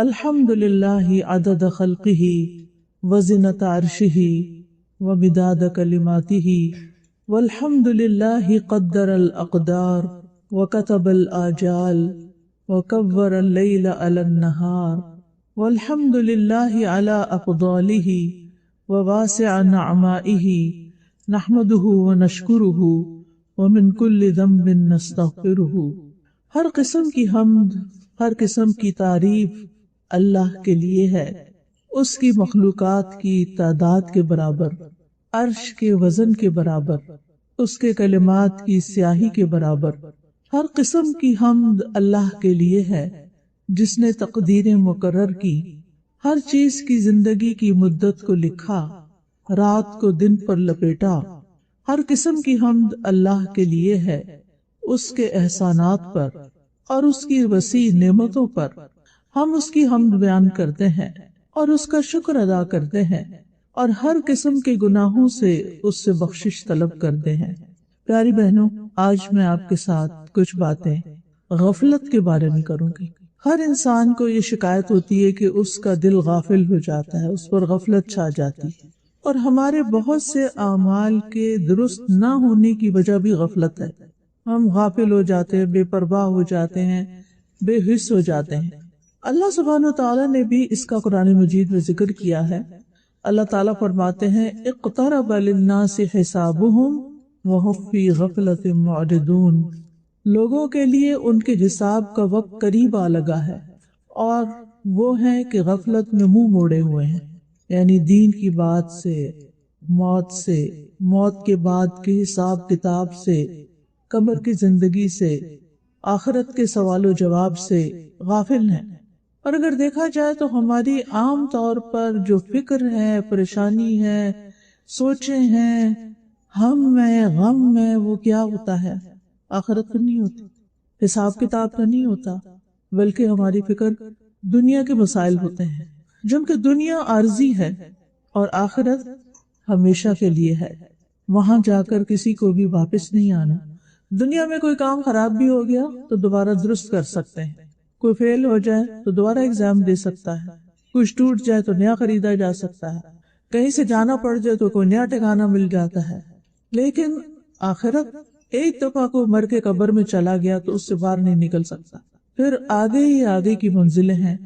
الحمد للہ عدد خلقہ وزنۃ عرشہ ومداد کلماتہ والحمد للہ قدر الاقدار وکتب الآجال وکور اللیل علی النہار والحمد للہ علی افضالہ وواسع نعمائہ نحمدہ ونشکرہ ومن کل ذنب نستغفرہ۔ ہر قسم کی حمد، ہر قسم کی تعریف اللہ کے لیے ہے، اس کی مخلوقات کی تعداد کے برابر، عرش کے وزن کے برابر، اس کے کلمات کی سیاہی کے برابر۔ ہر قسم کی حمد اللہ کے لیے ہے جس نے تقدیریں مقرر کی، ہر چیز کی زندگی کی مدت کو لکھا، رات کو دن پر لپیٹا۔ ہر قسم کی حمد اللہ کے لیے ہے، اس کے احسانات پر اور اس کی وسیع نعمتوں پر ہم اس کی حمد بیان کرتے ہیں اور اس کا شکر ادا کرتے ہیں اور ہر قسم کے گناہوں سے اس سے بخشش طلب کرتے ہیں۔ پیاری بہنوں، آج میں آپ کے ساتھ کچھ باتیں غفلت کے بارے میں کروں گی۔ ہر انسان کو یہ شکایت ہوتی ہے کہ اس کا دل غافل ہو جاتا ہے، اس پر غفلت چھا جاتی ہے، اور ہمارے بہت سے اعمال کے درست نہ ہونے کی وجہ بھی غفلت ہے۔ ہم غافل ہو جاتے ہیں، بے پرواہ ہو جاتے ہیں، بے حس ہو جاتے ہیں۔ اللہ سبحانہ وتعالی نے بھی اس کا قرآن مجید میں ذکر کیا ہے۔ اللہ تعالیٰ فرماتے ہیں اقترب للناس حسابهم وهم فی غفلۃ معرضون۔ لوگوں کے لیے ان کے حساب کا وقت قریب آ لگا ہے اور وہ ہیں کہ غفلت میں منہ موڑے ہوئے ہیں، یعنی دین کی بات سے، موت کے بعد کے حساب کتاب سے، قبر کی زندگی سے، آخرت کے سوال و جواب سے غافل ہیں۔ اور اگر دیکھا جائے تو ہماری عام طور پر جو فکر ہے، پریشانی ہے، سوچیں ہیں، ہم میں غم میں، وہ کیا ہوتا ہے؟ آخرت پر نہیں ہوتی، حساب کتاب کا نہیں ہوتا، بلکہ ہماری فکر دنیا کے مسائل ہوتے ہیں، جبکہ دنیا عارضی ہے اور آخرت ہمیشہ کے لیے ہے۔ وہاں جا کر کسی کو بھی واپس نہیں آنا۔ دنیا میں کوئی کام خراب بھی ہو گیا تو دوبارہ درست کر سکتے ہیں، کوئی فیل ہو جائے تو دوبارہ ایگزام دے سکتا ہے، کچھ ٹوٹ جائے تو نیا خریدا جا سکتا ہے، کہیں سے جانا پڑ جائے تو کوئی نیا ٹھکانہ مل جاتا ہے۔ لیکن آخرت، ایک دفعہ کو مر کے قبر میں چلا گیا تو اس سے باہر نہیں نکل سکتا، پھر آگے ہی آگے کی منزلیں ہیں،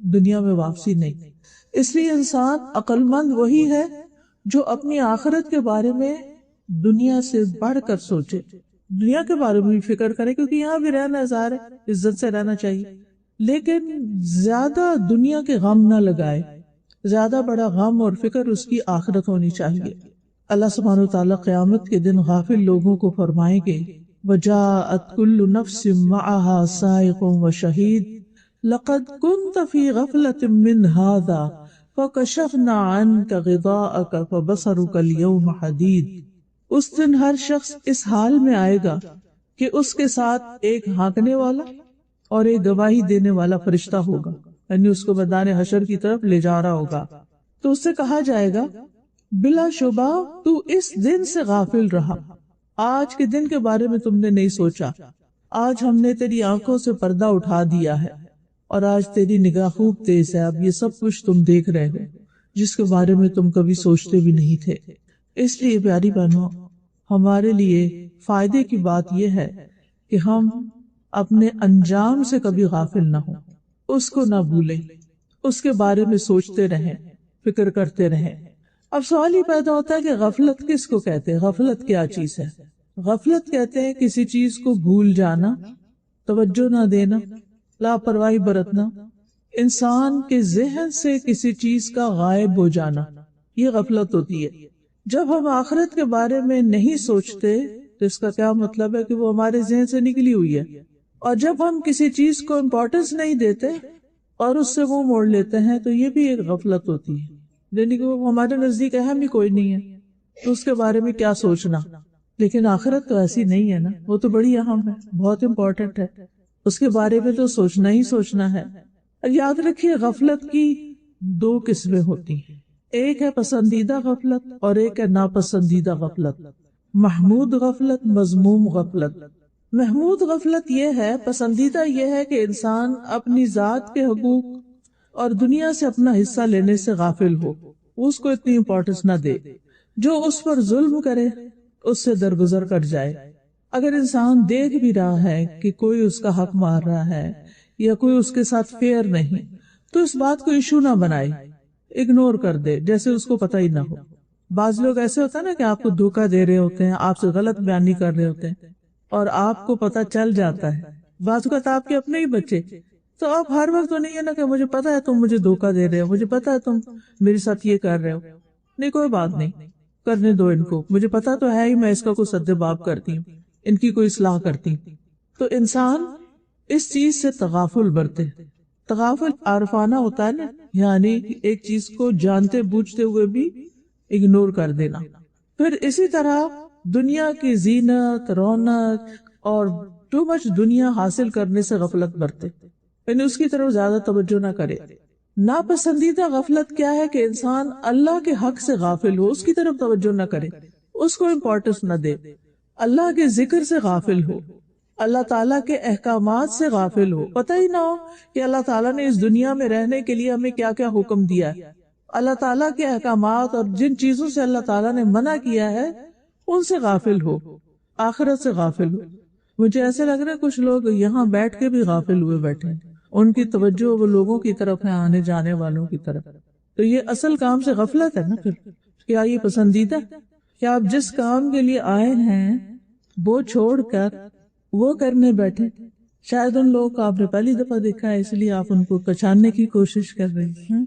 دنیا میں واپسی نہیں۔ اس لیے انسان عقل مند وہی ہے جو اپنی آخرت کے بارے میں دنیا سے بڑھ کر سوچے، دنیا کے بارے میں بھی فکر کرے، کیونکہ یہاں بھی رہنا ظاہر ہے، عزت سے رہنا چاہیے، لیکن زیادہ دنیا کے غم نہ لگائے، زیادہ بڑا غم اور فکر اس کی آخرت ہونی چاہیے۔ اللہ سبحانہ وتعالیٰ قیامت کے دن غافل لوگوں کو فرمائیں گے وَجَاءَتْ كُلُّ نَفْسٍ مَعَهَا سَائِقٌ وَشَهِيدٌ لَقَدْ كُنْتَ فِي غَفْلَةٍ مِّنْ هَذَا فَكَشَفْنَا عَنْكَ غِطَاءَكَ فَبَصَرُكَ الْيَوْمَ حَدِيدٌ۔ اس دن ہر شخص اس حال میں آئے گا کہ اس کے ساتھ ایک ہانکنے والا اور ایک گواہی دینے والا فرشتہ ہوگا، یعنی اس کو میدان حشر کی طرف لے جا رہا ہوگا، تو اس سے کہا جائے گا بلا شبہ تو اس دن سے غافل رہا، آج کے دن کے بارے میں تم نے نہیں سوچا، آج ہم نے تیری آنکھوں سے پردہ اٹھا دیا ہے اور آج تیری نگاہ خوب تیز ہے، اب یہ سب کچھ تم دیکھ رہے ہو جس کے بارے میں تم کبھی سوچتے بھی نہیں تھے۔ اس لیے پیاری بہنوں، ہمارے لیے فائدے کی بات یہ ہے کہ ہم اپنے انجام سے کبھی غافل نہ ہوں، اس کو نہ بھولیں، اس کے بارے میں سوچتے رہیں، فکر کرتے رہیں۔ اب سوال ہی پیدا ہوتا ہے کہ غفلت کس کو کہتے ہیں؟ غفلت کیا چیز ہے؟ غفلت کہتے ہیں کسی چیز کو بھول جانا، توجہ نہ دینا، لاپرواہی برتنا، انسان کے ذہن سے کسی چیز کا غائب ہو جانا، یہ غفلت ہوتی ہے۔ جب ہم آخرت کے بارے میں نہیں سوچتے تو اس کا کیا مطلب ہے کہ وہ ہمارے ذہن سے نکلی ہوئی ہے، اور جب ہم کسی چیز کو امپورٹنس نہیں دیتے اور اس سے منہ موڑ لیتے ہیں تو یہ بھی ایک غفلت ہوتی ہے، یعنی کہ وہ ہمارے نزدیک اہم ہی کوئی نہیں ہے تو اس کے بارے میں کیا سوچنا۔ لیکن آخرت تو ایسی نہیں ہے نا، وہ تو بڑی اہم ہے، بہت امپورٹنٹ ہے، اس کے بارے میں تو سوچنا ہی سوچنا ہے۔ یاد رکھیے غفلت کی دو قسمیں ہوتی ہیں، ایک ہے پسندیدہ غفلت اور ایک ہے ناپسندیدہ غفلت، محمود غفلت، مذموم غفلت۔ محمود غفلت یہ ہے، پسندیدہ یہ ہے کہ انسان اپنی ذات کے حقوق اور دنیا سے اپنا حصہ لینے سے غافل ہو، اس کو اتنی امپورٹنس نہ دے، جو اس پر ظلم کرے اس سے درگزر کر جائے۔ اگر انسان دیکھ بھی رہا ہے کہ کوئی اس کا حق مار رہا ہے یا کوئی اس کے ساتھ فیئر نہیں، تو اس بات کو ایشو نہ بنائے، اگنور کر دے جیسے اس کو پتہ ہی نہ ہو۔ بعض لوگ ایسے ہوتا ہے نا کہ آپ کو دھوکہ دے رہے ہوتے ہیں، آپ سے غلط بیانی کر رہے ہوتے ہیں اور آپ کو پتہ چل جاتا ہے، بعض اوقات آپ کے اپنے ہی بچے، تو آپ ہر وقت تو نہیں ہے نا کہ مجھے پتا ہے تم مجھے دھوکہ دے رہے ہو، مجھے پتا ہے تم میرے ساتھ یہ کر رہے ہو، نہیں کوئی بات نہیں، کرنے دو ان کو، مجھے پتا تو ہے ہی میں اس کا کوئی سدباب کرتی ہوں، ان کی کوئی اصلاح کرتی ہوں۔ تو انسان اس چیز سے تغافل برتے، تغافل عارفانہ ہوتا ہے نا، یعنی ایک چیز کو جانتے بوجھتے ہوئے بھی اگنور کر دینا۔ پھر اسی طرح دنیا کی زینت، رونق اور ٹو مچ دنیا حاصل کرنے سے غفلت برتے، یعنی اس کی طرف زیادہ توجہ نہ کرے۔ ناپسندیدہ غفلت کیا ہے کہ انسان اللہ کے حق سے غافل ہو، اس کی طرف توجہ نہ کرے، اس کو امپورٹنس نہ دے، اللہ کے ذکر سے غافل ہو، اللہ تعالیٰ کے احکامات سے غافل ہو، پتہ ہی نہ ہو کہ اللہ تعالیٰ نے اس دنیا میں رہنے کے لیے ہمیں کیا کیا حکم دیا ہے، اللہ تعالیٰ کے احکامات اور جن چیزوں سے اللہ تعالیٰ نے منع کیا ہے ان سے غافل ہو، آخرت سے غافل ہو۔ مجھے ایسے لگ رہا ہے کچھ لوگ یہاں بیٹھ کے بھی غافل ہوئے بیٹھے ہیں، ان کی توجہ وہ لوگوں کی طرف ہے، آنے جانے والوں کی طرف، تو یہ اصل کام سے غفلت ہے نا۔ پھر کیا یہ پسندیدہ؟ کیا آپ جس کام کے لیے آئے ہیں وہ چھوڑ کر وہ کرنے بیٹھے؟ شاید ان لوگوں کو آپ نے پہلی دفعہ دیکھا ہے، اس لیے آپ ان کو پہچاننے کی کوشش کر رہی ہیں۔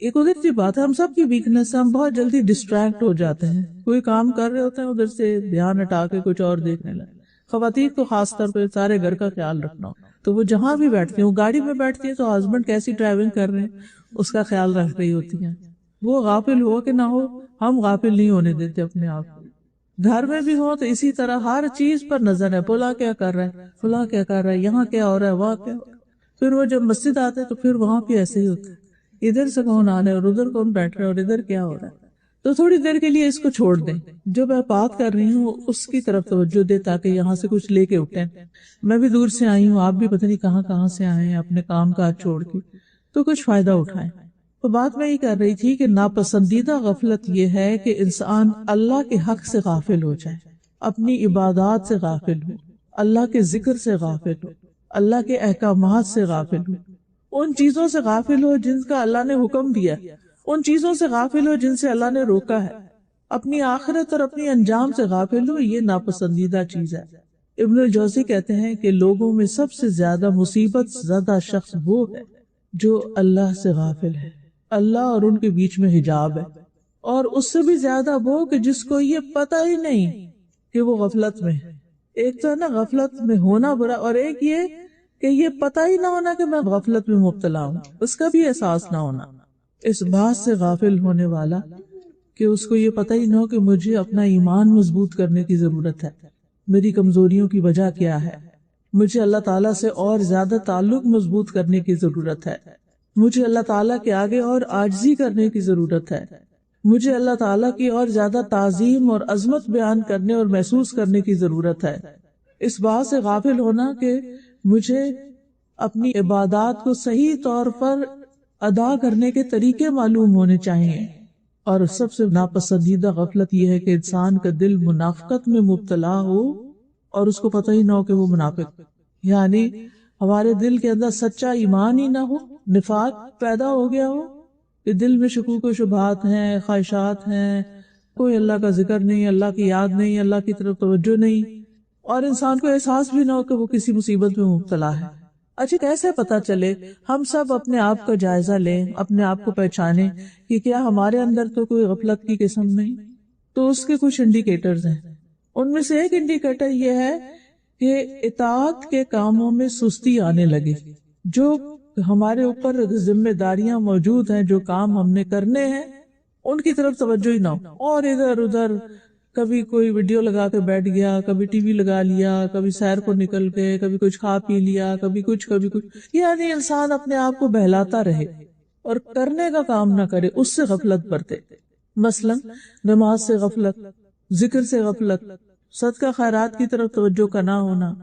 ایک ادھر سی بات ہے، ہم سب کی ویکنس ہے، ہم بہت جلدی ڈسٹریکٹ ہو جاتے ہیں، کوئی کام کر رہے ہوتے ہیں ادھر سے دھیان ہٹا کے کچھ اور دیکھنے لگے۔ خواتین کو خاص طور پہ سارے گھر کا خیال رکھنا ہو تو وہ جہاں بھی بیٹھتی ہیں، وہ گاڑی میں بیٹھتی ہیں تو ہسبینڈ کیسی ڈرائیونگ کر رہے ہیں اس کا خیال رکھ رہی ہوتی ہیں، وہ غافل ہو کہ نہ ہو، ہم غافل نہیں ہونے دیتے اپنے آپ کو۔ گھر میں بھی ہو تو اسی طرح ہر چیز پر نظر ہے، فلاں کیا کر رہا ہے، فلاں کیا کر رہا ہے، یہاں کیا ہو رہا ہے، وہاں کیا ہو رہا ہے۔ پھر وہ جب مسجد آتے تو پھر وہاں بھی ایسے ہی ہوتا ہے، ادھر سے کون آ رہا ہے اور ادھر کون بیٹھ رہا ہے اور ادھر کیا ہو رہا ہے۔ تو تھوڑی دیر کے لیے اس کو چھوڑ دیں، جو میں بات کر رہی ہوں اس کی طرف توجہ دے تاکہ یہاں سے کچھ لے کے اٹھیں۔ میں بھی دور سے آئی ہوں، آپ بھی پتہ نہیں کہاں کہاں سے آئے ہیں اپنے کام کاج چھوڑ کے، تو کچھ فائدہ اٹھائیں۔ تو بات میں یہ کر رہی تھی کہ ناپسندیدہ غفلت یہ ہے کہ انسان اللہ کے حق سے غافل ہو جائے، اپنی عبادات سے غافل ہو، اللہ کے ذکر سے غافل ہو، اللہ کے احکامات سے غافل ہو، ان چیزوں سے غافل ہو جن کا اللہ نے حکم دیا، ان چیزوں سے غافل ہو جن سے اللہ نے روکا ہے، اپنی آخرت اور اپنی انجام سے غافل ہو، یہ ناپسندیدہ چیز ہے۔ ابن الجوزی کہتے ہیں کہ لوگوں میں سب سے زیادہ مصیبت زدہ شخص وہ ہے جو اللہ سے غافل ہے، اللہ اور ان کے بیچ میں حجاب ہے، اور اس سے بھی زیادہ وہ کہ جس کو یہ پتہ ہی نہیں کہ وہ غفلت میں ہے۔ ایک تو ہے نا غفلت میں ہونا برا، اور ایک یہ کہ یہ پتہ ہی نہ ہونا کہ میں غفلت میں مبتلا ہوں، اس کا بھی احساس نہ ہونا۔ اس بات سے غافل ہونے والا کہ اس کو یہ پتہ ہی نہ ہو کہ مجھے اپنا ایمان مضبوط کرنے کی ضرورت ہے، میری کمزوریوں کی وجہ کیا ہے، مجھے اللہ تعالیٰ سے اور زیادہ تعلق مضبوط کرنے کی ضرورت ہے، مجھے اللہ تعالیٰ کے آگے اور عاجزی کرنے کی ضرورت ہے، مجھے اللہ تعالیٰ کی اور زیادہ تعظیم اور عظمت بیان کرنے اور محسوس کرنے کی ضرورت ہے۔ اس بات سے غافل ہونا کہ مجھے اپنی عبادات کو صحیح طور پر ادا کرنے کے طریقے معلوم ہونے چاہیے۔ اور سب سے ناپسندیدہ غفلت یہ ہے کہ انسان کا دل منافقت میں مبتلا ہو اور اس کو پتہ ہی نہ ہو کہ وہ منافق، یعنی ہمارے دل کے اندر سچا ایمان ہی نہ ہو، نفاق پیدا ہو گیا ہو کہ دل میں شکوک و شبہات ہیں، خواہشات ہیں، کوئی اللہ کا ذکر نہیں، اللہ کی یاد نہیں، اللہ کی طرف توجہ نہیں، اور انسان کو احساس بھی نہ ہو کہ وہ کسی مصیبت میں مبتلا ہے۔ اچھا کیسے پتا چلے؟ ہم سب اپنے آپ کا جائزہ لیں، اپنے آپ کو پہچانیں کہ کیا ہمارے اندر تو کوئی غفلت کی قسم نہیں۔ تو اس کے کچھ انڈیکیٹرز ہیں، ان میں سے ایک انڈیکیٹر یہ ہے کہ اطاعت کے کاموں میں سستی آنے لگے، جو ہمارے اوپر ذمہ داریاں موجود ہیں، جو کام ہم نے کرنے ہیں ان کی طرف توجہ ہی نہ ہو، اور ادھر ادھر کبھی کوئی ویڈیو لگا کے بیٹھ گیا، کبھی ٹی وی لگا لیا، کبھی سیر کو نکل گئے، کبھی کچھ کھا پی لیا، کبھی کچھ کبھی کچھ، یعنی انسان اپنے آپ کو بہلاتا رہے اور کرنے کا کام نہ کرے، اس سے غفلت برتے۔ مثلا نماز سے غفلت، ذکر سے غفلت، صدقہ خیرات کی طرف توجہ کا نہ ہونا،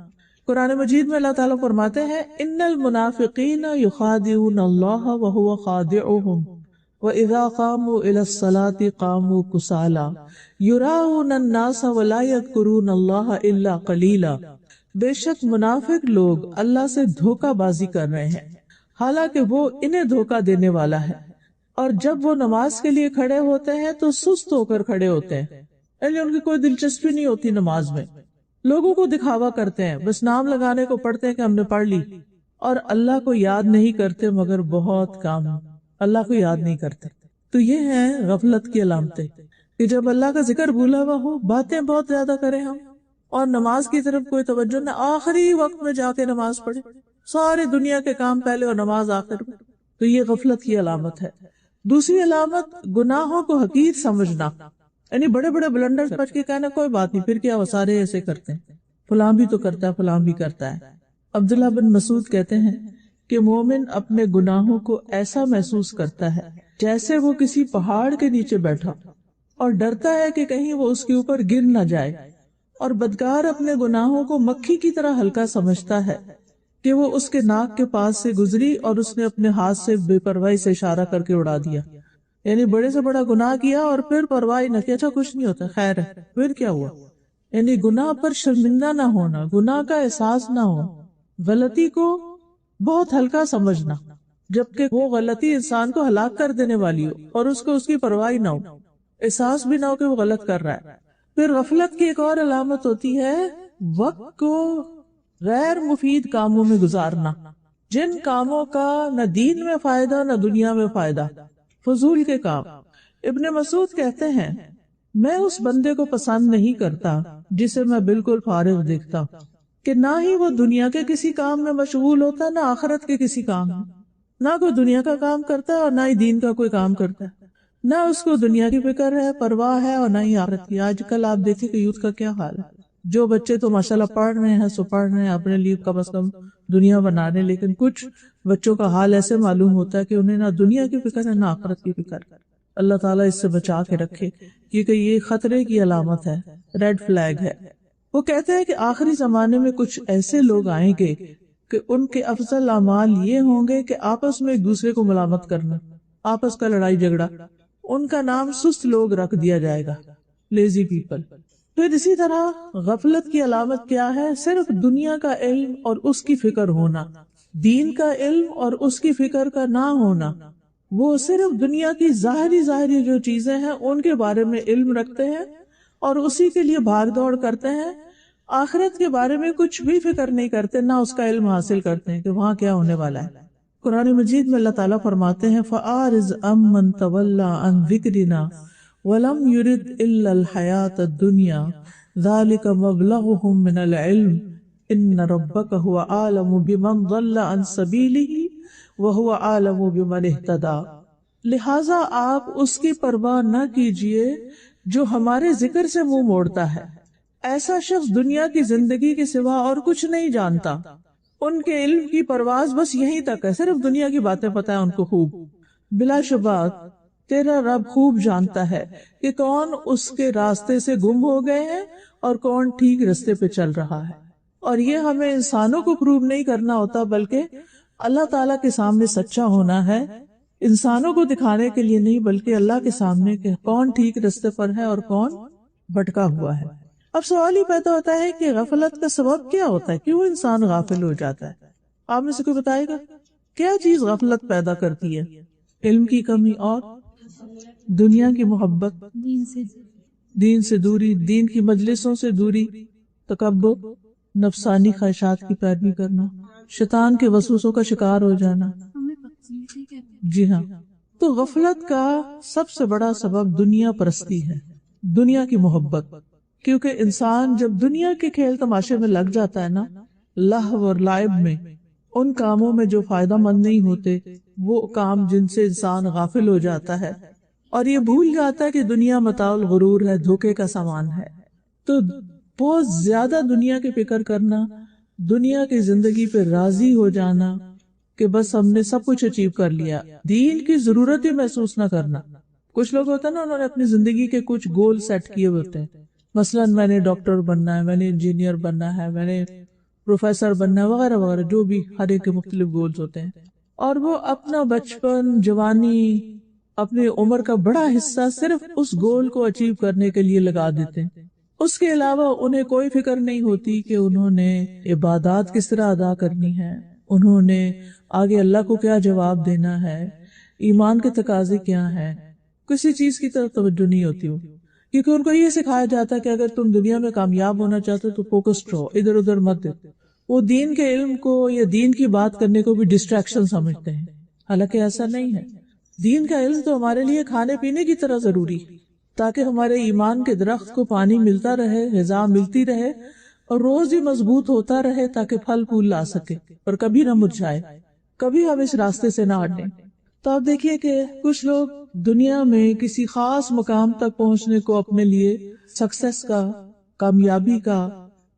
قرآن مجید میں اللہ تعالیٰ فرماتے ہیں ان المنافقین یخادعون اللہ وہو خادعهم وَإِذَا قَامُوا إِلَى الصَّلَاةِ قَامُوا كُسَالَىٰ يُرَاءُونَ النَّاسَ وَلَا يَذْكُرُونَ اللَّهَ إِلَّا قَلِيلًا۔ بے شک منافق لوگ اللہ سے دھوکہ بازی کر رہے ہیں حالانکہ وہ انہیں دھوکہ دینے والا ہے، اور جب وہ نماز کے لیے کھڑے ہوتے ہیں تو سست ہو کر کھڑے ہوتے ہیں، یعنی ان کی کوئی دلچسپی نہیں ہوتی نماز میں، لوگوں کو دکھاوا کرتے ہیں، بس نام لگانے کو پڑھتے ہیں کہ ہم نے پڑھ لی، اور اللہ کو یاد نہیں کرتے مگر بہت کام، اللہ کو یاد نہیں کرتے۔ تو یہ ہے غفلت کی علامتیں کہ جب اللہ کا ذکر بھولا ہوا ہو، باتیں بہت زیادہ کریں ہم، اور نماز کی طرف کوئی توجہ نہ، آخری وقت میں جا کے نماز پڑھے، سارے دنیا کے کام پہلے اور نماز آخر میں، تو یہ غفلت کی علامت ہے۔ دوسری علامت گناہوں کو حقیر سمجھنا، یعنی بڑے بڑے بلنڈر بچ کے کہنا کوئی بات نہیں، پھر کیا وہ سارے ایسے کرتے ہیں، فلاں بھی تو کرتا ہے، فلاں بھی کرتا ہے۔ عبداللہ بن مسعود کہتے ہیں کہ مومن اپنے گناہوں کو ایسا محسوس کرتا ہے جیسے وہ کسی پہاڑ کے نیچے بیٹھا اور ڈرتا ہے کہ کہیں وہ اس کے اوپر گر نہ جائے، اور بدکار اپنے گناہوں کو مکھی کی طرح ہلکا سمجھتا ہے کہ وہ اس کے ناک کے پاس سے گزری اور اس نے اپنے ہاتھ سے بے پرواہی سے اشارہ کر کے اڑا دیا، یعنی بڑے سے بڑا گناہ کیا اور پھر پرواہی نہ کیا، اچھا کچھ نہیں ہوتا، خیر ہے، پھر کیا ہوا، یعنی گناہ پر شرمندہ نہ ہونا، گناہ کا احساس نہ ہو، غلطی کو بہت ہلکا سمجھنا، جبکہ وہ غلطی انسان کو ہلاک کر دینے والی ہو اور اس کو اس کی پرواہ نہ ہو، احساس بھی نہ ہو کہ وہ غلط کر رہا ہے۔ پھر غفلت کی ایک اور علامت ہوتی ہے وقت کو غیر مفید کاموں میں گزارنا، جن کاموں کا نہ دین میں فائدہ نہ دنیا میں فائدہ، فضول کے کام۔ ابن مسعود کہتے ہیں میں اس بندے کو پسند نہیں کرتا جسے میں بالکل فارغ دیکھتا ہوں، کہ نہ ہی وہ دنیا کے کسی کام میں مشغول ہوتا ہے نہ آخرت کے کسی کام میں، نہ کوئی دنیا کا کام کرتا ہے اور نہ ہی دین کا کوئی کام کرتا ہے، نہ اس کو دنیا کی فکر ہے، پرواہ ہے، اور نہ ہی آخرت کی۔ آج کل آپ دیکھیں کہ یوتھ کا کیا حال ہے، جو بچے تو ماشاءاللہ پڑھ رہے ہیں سو پڑھ رہے ہیں اپنے لیے کم از کم دنیا بنا رہے ہیں، لیکن کچھ بچوں کا حال ایسے معلوم ہوتا ہے کہ انہیں نہ دنیا کی فکر ہے نہ آخرت کی فکر۔ اللہ تعالیٰ اس سے بچا کے رکھے، کیونکہ یہ خطرے کی علامت ہے، ریڈ فلیگ ہے۔ وہ کہتے ہیں کہ آخری زمانے میں کچھ ایسے لوگ آئیں گے کہ ان کے افضل اعمال یہ ہوں گے کہ آپس میں ایک دوسرے کو ملامت کرنا، آپس کا لڑائی جھگڑا، ان کا نام سست لوگ رکھ دیا جائے گا، لیزی پیپل۔ پھر اسی طرح غفلت کی علامت کیا ہے؟ صرف دنیا کا علم اور اس کی فکر ہونا، دین کا علم اور اس کی فکر کا نہ ہونا۔ وہ صرف دنیا کی ظاہری جو چیزیں ہیں ان کے بارے میں علم رکھتے ہیں اور اسی کے لیے بھاگ دوڑ کرتے ہیں، آخرت کے بارے میں کچھ بھی فکر نہیں کرتے، نہ اس کا علم حاصل کرتے ہیں کہ وہاں کیا ہونے والا ہے۔ قرآن مجید میں اللہ تعالیٰ فرماتے ہیں فَأَعْرِضْ عَمَّنْ تَوَلَّىٰ عَنْ ذِكْرِنَا وَلَمْ يُرِدْ إِلَّا الْحَيَاةَ الدُّنْيَا ذَلِكَ مَبْلَغُهُم مِّنَ الْعِلْمِ إِنَّ رَبَّكَ هُوَ أَعْلَمُ بِمَنْ ضَلَّ عَنْ سَبِيلِهِ وَهُوَ أَعْلَمُ بِمَنِ اهْتَدَىٰ۔ لہٰذا آپ اس کی پرواہ نہ کیجیے جو ہمارے ذکر سے منہ موڑتا ہے، ایسا شخص دنیا کی زندگی کے سوا اور کچھ نہیں جانتا، ان کے علم کی پرواز بس یہیں تک ہے، صرف دنیا کی باتیں پتہ ہے ان کو خوب۔ بلا شبہ تیرا رب خوب جانتا ہے کہ کون اس کے راستے سے گم ہو گئے ہیں اور کون ٹھیک راستے پہ چل رہا ہے، اور یہ ہمیں انسانوں کو پروو نہیں کرنا ہوتا بلکہ اللہ تعالیٰ کے سامنے سچا ہونا ہے، انسانوں کو دکھانے کے لیے نہیں بلکہ اللہ کے سامنے کہ کون ٹھیک راستے پر ہے اور کون بھٹکا ہوا ہے۔ اب سوال ہی پیدا ہوتا ہے کہ غفلت کا سبب کیا ہوتا ہے، کیوں انسان غافل ہو جاتا ہے؟ آپ میں سے کوئی بتائے گا کیا چیز غفلت پیدا کرتی ہے؟ علم کی کمی اور دنیا کی محبت، دین سے دوری، دین کی مجلسوں سے دوری، تکبر، نفسانی خواہشات کی پیروی کرنا، شیطان کے وسوسوں کا شکار ہو جانا۔ جی ہاں، تو غفلت کا سب سے بڑا سبب دنیا پرستی ہے، دنیا کی محبت، کیونکہ انسان جب دنیا کے کھیل تماشے میں لگ جاتا ہے نا، لہو اور لعب میں، ان کاموں میں جو فائدہ مند نہیں ہوتے، وہ کام جن سے انسان غافل ہو جاتا ہے اور یہ بھول جاتا ہے کہ دنیا متاع الغرور ہے، دھوکے کا سامان ہے، تو بہت زیادہ دنیا کی فکر کرنا، دنیا کی زندگی پہ راضی ہو جانا کہ بس ہم نے سب کچھ اچیو کر لیا، دین کی ضرورت ہی محسوس نہ کرنا۔ کچھ لوگ ہوتا ہے نا، انہوں نے اپنی زندگی کے کچھ گول سیٹ کیے ہوتے ہیں، مثلا میں نے ڈاکٹر بننا ہے، میں نے انجینئر بننا ہے، میں نے پروفیسر بننا وغیرہ وغیرہ، جو بھی ہر ایک کے مختلف گولز ہوتے ہیں، اور وہ اپنا بچپن، جوانی، اپنی عمر کا بڑا حصہ صرف اس گول کو اچیو کرنے کے لیے لگا دیتے ہیں۔ اس کے علاوہ انہیں کوئی فکر نہیں ہوتی کہ انہوں نے عبادات کس طرح ادا کرنی ہے، انہوں نے آگے اللہ کو کیا جواب دینا ہے، ایمان کے تقاضے کیا ہیں، کسی چیز کی طرف توجہ نہیں ہوتی ہو، کیونکہ ان کو یہ سکھایا جاتا ہے کہ اگر تم دنیا میں کامیاب ہونا چاہتے ہو تو فوکسڈ رہو، ادھر ادھر مت دیکھو۔ وہ دین کے علم کو یا دین کی بات کرنے کو بھی ڈسٹریکشن سمجھتے ہیں، حالانکہ ایسا نہیں ہے۔ دین کا علم تو ہمارے لیے کھانے پینے کی طرح ضروری ہے، تاکہ ہمارے ایمان کے درخت کو پانی ملتا رہے، غذا ملتی رہے، اور روز ہی مضبوط ہوتا رہے تاکہ پھل پھول لا سکے اور کبھی نہ مرجھائے، کبھی ہم اس راستے سے نہ ہٹیں۔ تو آپ دیکھیے کہ کچھ لوگ دنیا میں کسی خاص مقام تک پہنچنے کو اپنے لیے سکسیس کا، کامیابی کا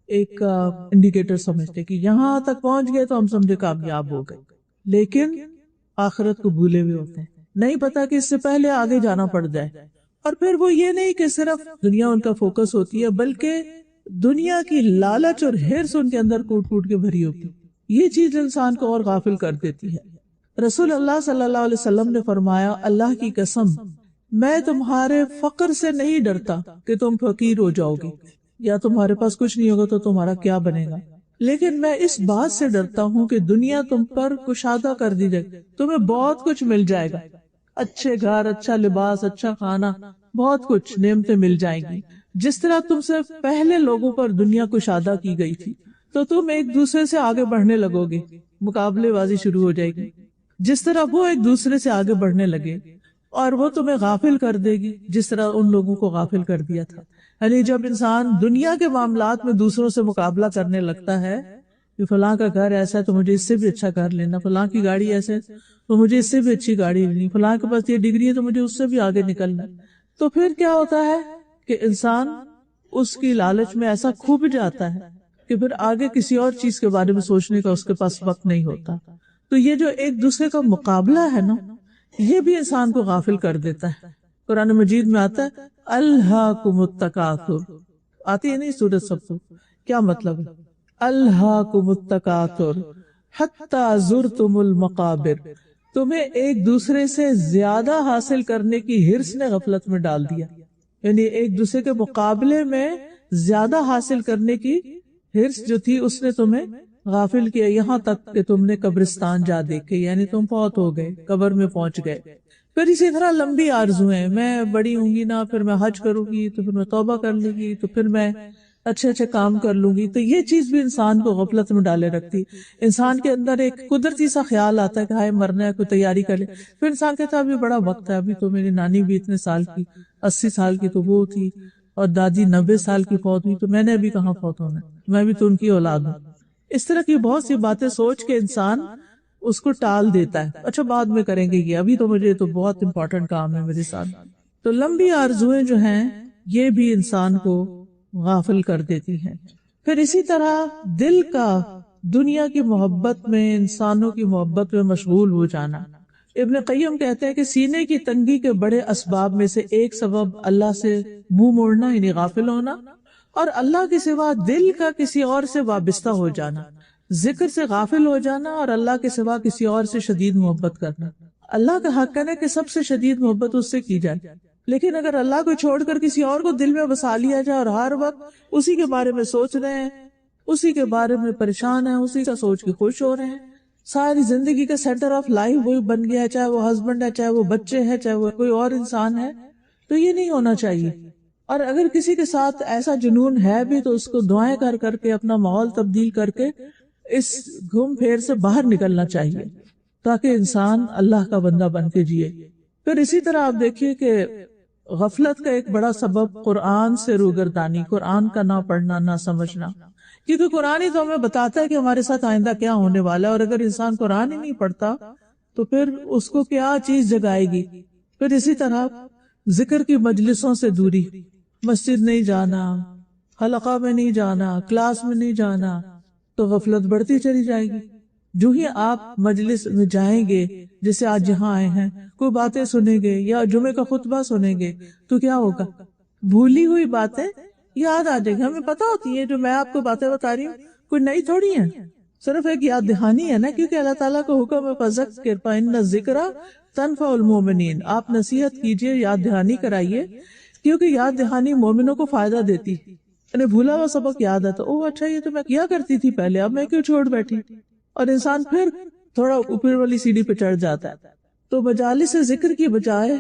ایک انڈیکیٹر سمجھتے کہ یہاں تک پہنچ گئے تو ہم سمجھے کامیاب ہو گئے، لیکن آخرت کو بھولے ہوئے ہوتے ہیں، نہیں پتا کہ اس سے پہلے آگے جانا پڑ جائے۔ اور پھر وہ یہ نہیں کہ صرف دنیا ان کا فوکس ہوتی ہے، بلکہ دنیا کی لالچ اور ہرس ان کے اندر کوٹ کوٹ کے بھری ہوتی ہے۔ یہ چیز انسان کو اور غافل کر دیتی ہے۔ رسول اللہ صلی اللہ علیہ وسلم نے فرمایا، اللہ کی قسم میں تمہارے فقر سے نہیں ڈرتا کہ تم فقیر ہو جاؤ گے یا تمہارے پاس کچھ نہیں ہوگا تو تمہارا کیا بنے گا، لیکن میں اس بات سے ڈرتا ہوں کہ دنیا تم پر کشادہ کر دی جائے، تمہیں بہت کچھ مل جائے گا، اچھے گھر، اچھا لباس، اچھا کھانا، بہت کچھ نعمتیں مل جائیں گی، جس طرح تم سے پہلے لوگوں پر دنیا کشادہ کی گئی تھی، تو تم ایک دوسرے سے آگے بڑھنے لگو گے، مقابلے بازی شروع ہو جائے گی، جس طرح وہ ایک دوسرے سے آگے بڑھنے لگے، اور وہ تمہیں غافل کر دے گی جس طرح ان لوگوں کو غافل کر دیا تھا۔ یعنی جب انسان دنیا کے معاملات میں دوسروں سے مقابلہ کرنے لگتا ہے کہ فلاں کا گھر ایسا ہے تو مجھے اس سے بھی اچھا گھر لینا، فلاں کی گاڑی ایسے تو مجھے اس سے بھی اچھی گاڑی لینی، فلاں کے پاس یہ ڈگری ہے تو مجھے اس سے بھی آگے نکلنا، تو پھر کیا ہوتا ہے کہ انسان اس کی لالچ میں ایسا کھو جاتا ہے کہ پھر آگے کسی اور چیز کے بارے میں سوچنے کا اس کے پاس وقت نہیں ہوتا۔ تو یہ جو ایک دوسرے کا مقابلہ ہے نا، یہ بھی انسان کو غافل کر دیتا ہے۔ قرآن مجید میں آتا ہے الہاکم التکاثر، آتی ہے نہیں سورت سب کو، کیا مطلب ہے؟ الہاکم التکاثر حتی زرتم المقابر، تمہیں ایک دوسرے سے زیادہ حاصل کرنے کی ہرس نے غفلت میں ڈال دیا، یعنی ایک دوسرے کے مقابلے میں زیادہ حاصل کرنے کی ہرس جو تھی اس نے تمہیں غافل کیا، یہاں تک کہ تم نے قبرستان جا دیکھے، یعنی تم فوت ہو گئے، قبر میں پہنچ گئے۔ پھر اسی طرح لمبی آرزویں، میں بڑی ہوں گی نا، پھر میں حج کروں گی، تو پھر میں توبہ کر لوں گی، تو پھر میں اچھے اچھے کام کر لوں گی، تو یہ چیز بھی انسان کو غفلت میں ڈالے رکھتی۔ انسان کے اندر ایک قدرتی سا خیال آتا ہے کہ ہائے مرنا ہے، کوئی تیاری کر لے، پھر انسان کہتا ہے ابھی بڑا وقت ہے، ابھی تو میری نانی بھی اتنے سال کی، 80 سال کی تو وہ تھی، اور دادی 90 سال کی فوت ہوئی، تو میں نے ابھی کہاں فوت ہونا ہے، میں بھی تو ان کی اولاد ہوں۔ اس طرح کی بہت سی باتیں سوچ کے انسان اس کو ٹال دیتا ہے، اچھا بعد میں کریں گے، یہ ابھی تو مجھے تو بہت امپورٹنٹ کام ہے میرے ساتھ۔ تو لمبی آرزویں جو ہیں یہ بھی انسان کو غافل کر دیتی ہیں۔ پھر اسی طرح دل کا دنیا کی محبت میں، انسانوں کی محبت میں مشغول ہو جانا۔ ابن قیم کہتے ہیں کہ سینے کی تنگی کے بڑے اسباب میں سے ایک سبب اللہ سے منہ موڑنا، یعنی غافل ہونا، اور اللہ کے سوا دل کا کسی اور سے وابستہ ہو جانا، ذکر سے غافل ہو جانا، اور اللہ کے سوا کسی اور سے شدید محبت کرنا۔ اللہ کا حق ہے کہ سب سے شدید محبت اس سے کی جائے، لیکن اگر اللہ کو چھوڑ کر کسی اور کو دل میں بسا لیا جائے اور ہر وقت اسی کے بارے میں سوچ رہے ہیں، اسی کے بارے میں پریشان ہیں، اسی کا سوچ کے خوش ہو رہے ہیں، ساری زندگی کا سینٹر آف لائف وہی بن گیا ہے، چاہے وہ ہسبینڈ ہے، چاہے وہ بچے ہیں، چاہے وہ کوئی اور انسان ہے، تو یہ نہیں ہونا چاہیے۔ اور اگر کسی کے ساتھ ایسا جنون ہے بھی تو اس کو دعائیں کر کر کے، اپنا ماحول تبدیل کر کے اس گھوم پھیر سے باہر نکلنا چاہیے، تاکہ انسان اللہ کا بندہ بن کے جیے۔ پھر اسی طرح آپ دیکھیے کہ غفلت کا ایک بڑا سبب قرآن سے روگردانی، قرآن کا نہ پڑھنا، نہ سمجھنا، کیونکہ قرآن ہی تو ہمیں بتاتا ہے کہ ہمارے ساتھ آئندہ کیا ہونے والا ہے، اور اگر انسان قرآن ہی نہیں پڑھتا تو پھر اس کو کیا چیز جگائے گی۔ پھر اسی طرح ذکر کی مجلسوں سے دوری، مسجد نہیں جانا، حلقہ میں نہیں جانا، کلاس میں نہیں جانا، تو غفلت بڑھتی چلی جائے گی۔ جو ہی آپ مجلس میں جائیں گے، جیسے آج یہاں آئے ہیں، کوئی باتیں سنیں گے یا جمعے کا خطبہ سنیں گے، تو کیا ہوگا؟ بھولی ہوئی باتیں یاد آ جائیں گی۔ ہمیں پتہ ہوتی ہے جو میں آپ کو باتیں بتا رہی ہوں، کوئی نئی تھوڑی ہے، صرف ایک یاد دہانی ہے نا، کیونکہ اللہ تعالیٰ کا حکم ہے فذکر فإن الذکر تنفع المؤمنین، آپ نصیحت کیجئے، یاد دہانی کرائیے، کیونکہ یاد دہانی مومنوں کو فائدہ دیتی۔ انہیں بھولا ہوا سبق یاد آتا، اوہ اچھا یہ تو میں کیا کرتی تھی پہلے، اب میں کیوں چھوڑ بیٹھی، اور انسان پھر تھوڑا اوپر والی سیڑھی پہ چڑھ جاتا ہے۔ تو مجالس ذکر کی بجائے،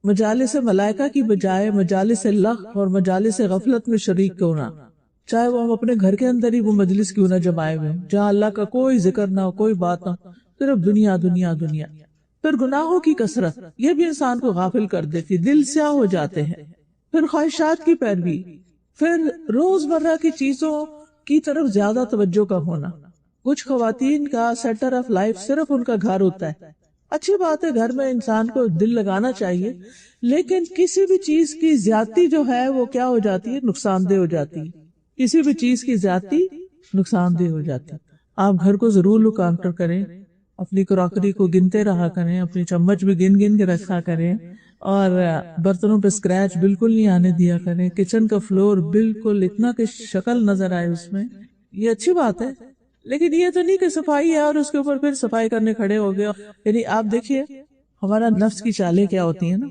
مجالس ملائکہ کی بجائے مجالس لغو اور مجالس غفلت میں شریک ہونا، چاہے وہ ہم اپنے گھر کے اندر ہی وہ مجلس کیوں نہ جمائے ہوئے ہوں، جہاں اللہ کا کوئی ذکر نہ ہو، کوئی بات نہ ہو، صرف دنیا دنیا دنیا۔ پھر گناہوں کی کثرت، یہ بھی انسان کو غافل کر دیتی، دل سیاہ ہو جاتے ہیں۔ پھر خواہشات کی پیروی، پھر روزمرہ کی چیزوں کی طرف زیادہ توجہ کا ہونا۔ کچھ خواتین کا سینٹر آف لائف صرف ان کا گھر ہوتا ہے، اچھی بات ہے، گھر میں انسان کو دل لگانا چاہیے، لیکن کسی بھی چیز کی زیادتی جو ہے وہ کیا ہو جاتی ہے، نقصان دہ ہو جاتی ہے، کسی بھی چیز کی زیادتی نقصان دہ ہو جاتی ہے۔ آپ گھر کو ضرور لک آفٹر کریں، اپنی کراکری کو گنتے رہا کریں، اپنی چمچ بھی گن گن کے رکھا کریں، اور برتنوں پہ سکریچ بالکل نہیں آنے دیا کریں، کچن کا فلور بالکل اتنا کہ شکل نظر آئے اس میں، یہ اچھی بات ہے۔ لیکن یہ تو نہیں کہ صفائی ہے اور اس کے اوپر پھر صفائی کرنے کھڑے ہو گئے، یعنی آپ دیکھیے ہمارا نفس کی چالیں کیا ہوتی ہیں نا۔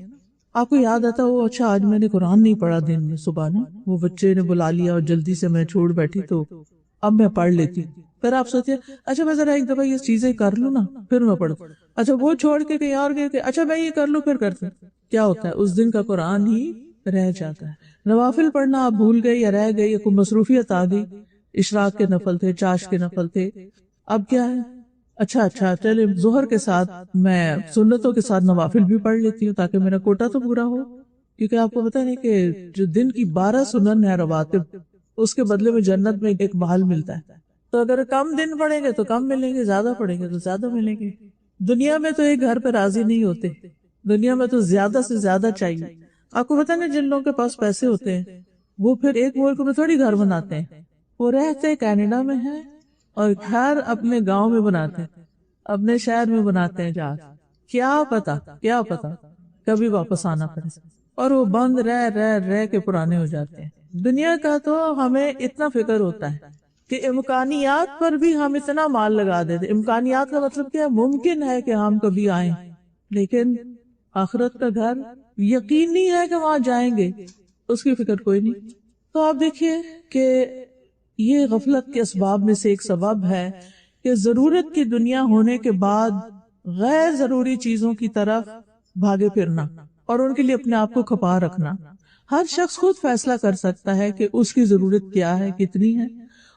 آپ کو یاد آتا وہ اچھا آج میں نے قرآن نہیں پڑھا دن میں، صبح نا وہ بچے نے بلا لیا اور جلدی سے میں چھوڑ بیٹھی تو اب میں پڑھ لیتی، پھر آپ سوچے اچھا میں ذرا ایک دفعہ یہ چیزیں کر لوں نا پھر میں پڑھوں، اچھا وہ چھوڑ کے کہیں اور گئے کہ اچھا میں یہ کر لوں پھر کرتے، کیا ہوتا ہے اس دن کا قرآن ہی رہ جاتا ہے۔ نوافل پڑھنا آپ بھول گئے یا رہ گئے یا کوئی مصروفیت آ گئی، اشراق کے نفل تھے، چاش کے نفل تھے، اب کیا ہے اچھا چلے ظہر کے ساتھ میں سنتوں کے ساتھ نوافل بھی پڑھ لیتی ہوں تاکہ میرا کوٹا تو پورا ہو، کیونکہ آپ کو پتا ہے کہ جو دن کی 12 سنن ہے رواتب، اس کے بدلے میں جنت میں ایک محل ملتا ہے، تو اگر کم دن پڑھیں گے تو کم ملیں گے، زیادہ پڑھیں گے تو زیادہ ملیں گے۔ دنیا میں تو ایک گھر پہ راضی نہیں ہوتے، دنیا میں تو زیادہ سے زیادہ چاہیے۔ آپ کو پتا نا جن لوگوں کے پاس پیسے ہوتے ہیں وہ پھر ایک ملک میں تھوڑی گھر بناتے ہیں، وہ رہتے کینیڈا میں ہیں اور گھر اپنے گاؤں میں بناتے ہیں، اپنے شہر میں بناتے ہیں، جا کیا پتا کبھی واپس آنا پڑے، اور وہ بند رہ کے پرانے ہو جاتے ہیں۔ دنیا کا تو ہمیں اتنا فکر ہوتا ہے کہ امکانیات پر بھی ہم اتنا مال لگا دیتے، امکانیات کا مطلب کیا ہے، ممکن ہے کہ ہم کبھی آئیں، لیکن آخرت کا گھر یقینی ہے کہ وہاں جائیں گے، اس کی فکر کوئی نہیں۔ تو آپ دیکھیے کہ یہ غفلت کے اسباب میں سے ایک سبب ہے کہ ضرورت کی دنیا ہونے کے بعد غیر ضروری چیزوں کی طرف بھاگے پھرنا اور ان کے لیے اپنے آپ کو کھپا رکھنا۔ ہر شخص خود فیصلہ کر سکتا ہے کہ اس کی ضرورت کیا ہے، کتنی ہے،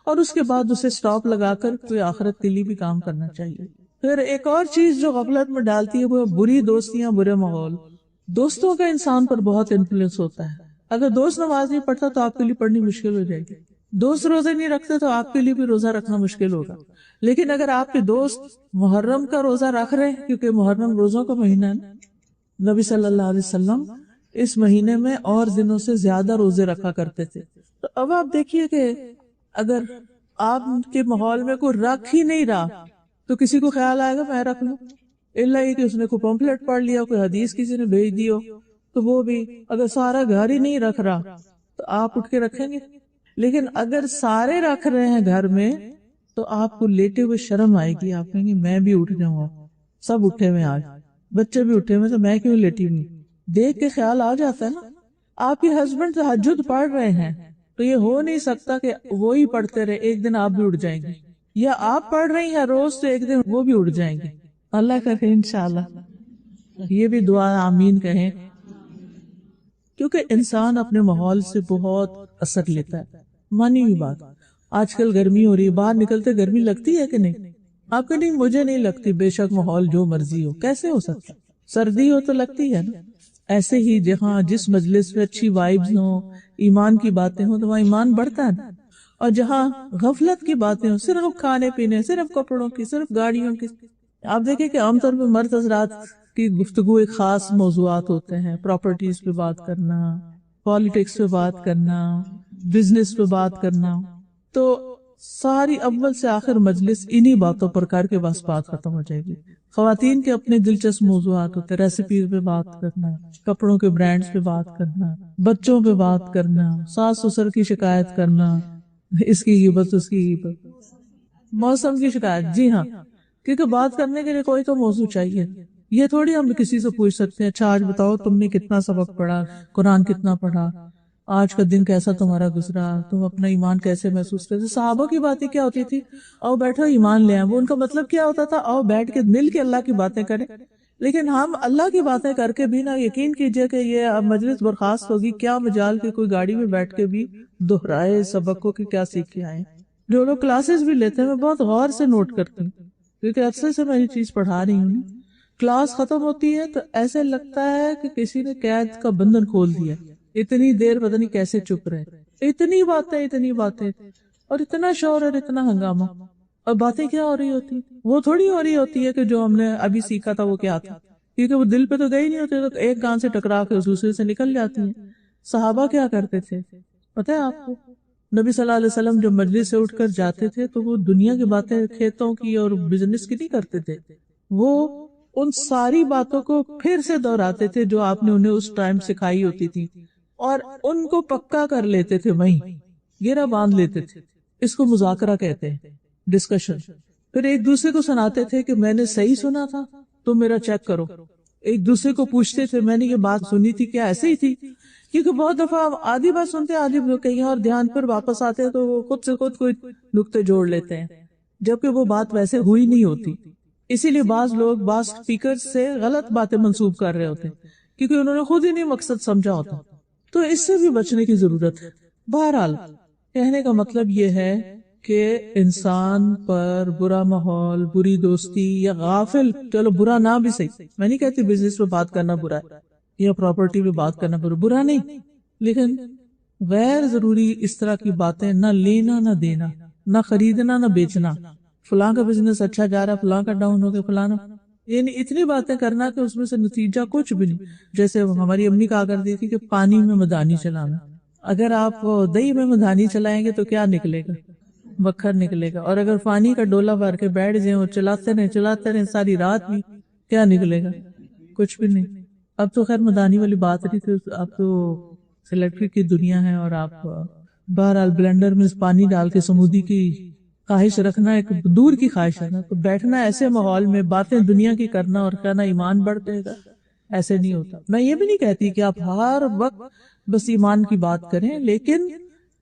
اور اس کے بعد اسے سٹاپ لگا کر کوئی آخرت کے لیے بھی کام کرنا چاہیے۔ پھر ایک اور چیز جو غفلت میں ڈالتی ہے وہ بری دوستیاں، برے ماحول۔ دوستوں کا انسان پر بہت انفلوئنس ہوتا ہے، اگر دوست نماز نہیں پڑھتا تو آپ کے لیے پڑھنی مشکل ہو جائے گی، دوست روزے نہیں رکھتے تو آپ کے لیے بھی روزہ رکھنا مشکل ہوگا، لیکن اگر آپ کے دوست محرم کا روزہ رکھ رہے ہیں، کیونکہ محرم روزوں کا مہینہ ہے، نبی صلی اللہ علیہ وسلم اس مہینے میں اور دنوں سے زیادہ روزے رکھا کرتے تھے، تو اب آپ دیکھیے کہ اگر آپ کے ماحول میں کوئی رکھ ہی نہیں رہا تو کسی کو خیال آئے گا میں رکھ لوں، اللہ یہ کہ اس نے کوئی پمفلٹ پڑھ لیا، کوئی حدیث کسی نے بھیج دی ہو تو وہ بھی، اگر سارا گھر ہی نہیں رکھ رہا تو آپ اٹھ کے رکھیں گے، لیکن اگر سارے رکھ رہے ہیں گھر میں تو آپ کو لیٹے ہوئے شرم آئے گی، آپ کہیں گے میں بھی اٹھ جاؤں، سب اٹھے ہوئے آج، بچے بھی اٹھے ہوئے تو میں کیوں لیٹی ہوئی، دیکھ کے خیال آ جاتا ہے نا۔ آپ کے ہسبینڈ تہجد پڑھ رہے ہیں تو یہ ہو نہیں سکتا کہ وہی پڑھتے رہے، ایک دن آپ بھی اٹھ جائیں گے، یا آپ پڑھ رہی ہیں روز تو ایک دن وہ بھی اٹھ جائیں گے، اللہ کرے انشاءاللہ، یہ بھی دعا آمین کہیں، کیونکہ انسان اپنے ماحول سے بہت اثر لیتا ہے۔ مانی ہوئی بات، آج کل گرمی ہو رہی ہے، باہر نکلتے گرمی لگتی ہے کہ نہیں؟ آپ کو نہیں، مجھے نہیں لگتی، بے شک ماحول جو مرضی ہو، کیسے ہو سکتا، سردی ہو تو لگتی ہے نا۔ ایسے ہی جہاں جس مجلس میں اچھی وائبز ہوں، ایمان کی باتیں ہوں تو وہاں ایمان بڑھتا ہے، اور جہاں غفلت کی باتیں ہوں، صرف کھانے پینے، صرف کپڑوں کی، صرف گاڑیوں کی، آپ دیکھیں کہ عام طور پہ مرد حضرات کی گفتگو ایک خاص موضوعات ہوتے ہیں، پراپرٹیز پہ بات کرنا، پالیٹکس پہ بات کرنا، بزنس پہ بات کرنا، تو ساری اول سے آخر مجلس انہی باتوں پر کر کے بس بات ختم ہو جائے گی۔ خواتین کے اپنے دلچسپ موضوعات ہوتے ہیں، ریسیپیز پہ بات کرنا، کپڑوں کے برانڈز پہ بات کرنا، بچوں پہ بات کرنا، ساس سسر کی شکایت کرنا، اس کی غیبت اس کی غیبت، موسم کی شکایت، جی ہاں، کیونکہ بات کرنے کے لیے کوئی تو موضوع چاہیے. یہ تھوڑی ہم کسی سے پوچھ سکتے ہیں اچھا آج بتاؤ تم نے کتنا سبق پڑھا، قرآن کتنا پڑھا، آج کا دن کیسا تمہارا گزرا، تم اپنا ایمان کیسے محسوس کرتے. صحابہ کی باتیں کیا ہوتی تھی؟ آؤ بیٹھو ایمان لے آئیں. وہ ان کا مطلب کیا ہوتا تھا؟ آؤ بیٹھ کے مل کے اللہ کی باتیں کریں. لیکن ہم اللہ کی باتیں کر کے بھی نا، یقین کیجئے کہ یہ اب مجلس برخاست ہوگی، کیا مجال کہ کوئی گاڑی میں بیٹھ کے بھی دہرائے سبقوں کی کیا سیکھ کے آئے. جو لوگ کلاسز بھی لیتے ہیں میں بہت غور سے نوٹ کرتی ہوں، کیونکہ عرصے سے میں یہ چیز پڑھا رہی ہوں. کلاس ختم ہوتی ہے تو ایسے لگتا ہے کہ کسی نے قید کا بندھن کھول دیا. اتنی دیر پتہ نہیں کیسے چپ رہے، اتنی باتیں اور اتنا شور اور اتنا ہنگامہ. اور باتیں کیا ہو رہی ہوتی؟ وہ تھوڑی ہو رہی ہوتی ہے کہ جو ہم نے ابھی سیکھا تھا وہ کیا تھا، کیونکہ وہ دل پہ تو گئی نہیں ہوتی، تو ایک کان سے ٹکرا کے دوسرے سے نکل جاتی ہیں. صحابہ کیا کرتے تھے پتہ ہے آپ کو؟ نبی صلی اللہ علیہ وسلم جو مجلس سے اٹھ کر جاتے تھے تو وہ دنیا کی باتیں، کھیتوں کی اور بزنس کی نہیں کرتے تھے. وہ ان ساری باتوں کو پھر سے دہراتے تھے جو آپ نے انہیں اس ٹائم سکھائی ہوتی تھی، اور ان کو پکا کر لیتے تھے، وہیں گرہ باندھ لیتے تھے. اس کو مذاکرہ کہتے ہیں، ڈسکشن. پھر ایک دوسرے کو سناتے تھے کہ میں نے صحیح سنا تھا، تم میرا چیک کرو. ایک دوسرے کو پوچھتے تھے میں نے یہ بات سنی تھی کیا ایسے ہی تھی؟ کیونکہ بہت دفعہ ہم آدھی بات سنتے ہیں، آدھی کہیں اور دھیان پر واپس آتے ہیں تو وہ خود سے خود کوئی نقطے جوڑ لیتے ہیں، جبکہ وہ بات ویسے ہوئی نہیں ہوتی. اسی لیے بعض لوگ بعض اسپیکر سے غلط باتیں منسوب کر رہے ہوتے ہیں کیونکہ انہوں نے خود ہی نہیں مقصد سمجھا ہوتا. تو اس سے بھی بچنے کی ضرورت ہے. بہرحال کہنے کا مطلب یہ ہے کہ انسان پر برا ماحول، بری دوستی یا غافل، چلو برا نہ بھی صحیح، میں نہیں کہتی بزنس پہ بات کرنا برا ہے یا پراپرٹی پہ بات کرنا برا نہیں، لیکن غیر ضروری اس طرح کی باتیں نہ لینا نہ دینا، نہ خریدنا نہ بیچنا. فلاں کا بزنس اچھا جا رہا، فلاں کا ڈاؤن ہو گیا، فلاں، یعنی اتنی باتیں کرنا کہ اس میں سے نتیجہ کچھ بھی نہیں. جیسے ہماری امی کہا کرتی تھی کہ پانی میں مدانی چلانا. اگر آپ دہی میں مدانی چلائیں گے تو کیا نکلے گا؟ مکھن نکلے گا. اور اگر پانی کا ڈولا بھر کے بیٹھ جائیں اور چلاتے رہیں ساری رات بھی، کیا نکلے گا؟ کچھ بھی نہیں. اب تو خیر مدانی والی بات نہیں تھی، اب تو الیکٹرک کی دنیا ہے. اور آپ بہرحال بلینڈر میں پانی ڈال کے سمودی کی خواہش رکھنا ایک دور کی خواہش ہے نا. تو بیٹھنا ایسے ماحول میں باتیں دنیا کی کرنا اور کہنا ایمان بڑھ جائے گا، ایسے نہیں ہوتا. میں یہ بھی نہیں کہتی کہ آپ ہر وقت بس ایمان کی بات کریں، لیکن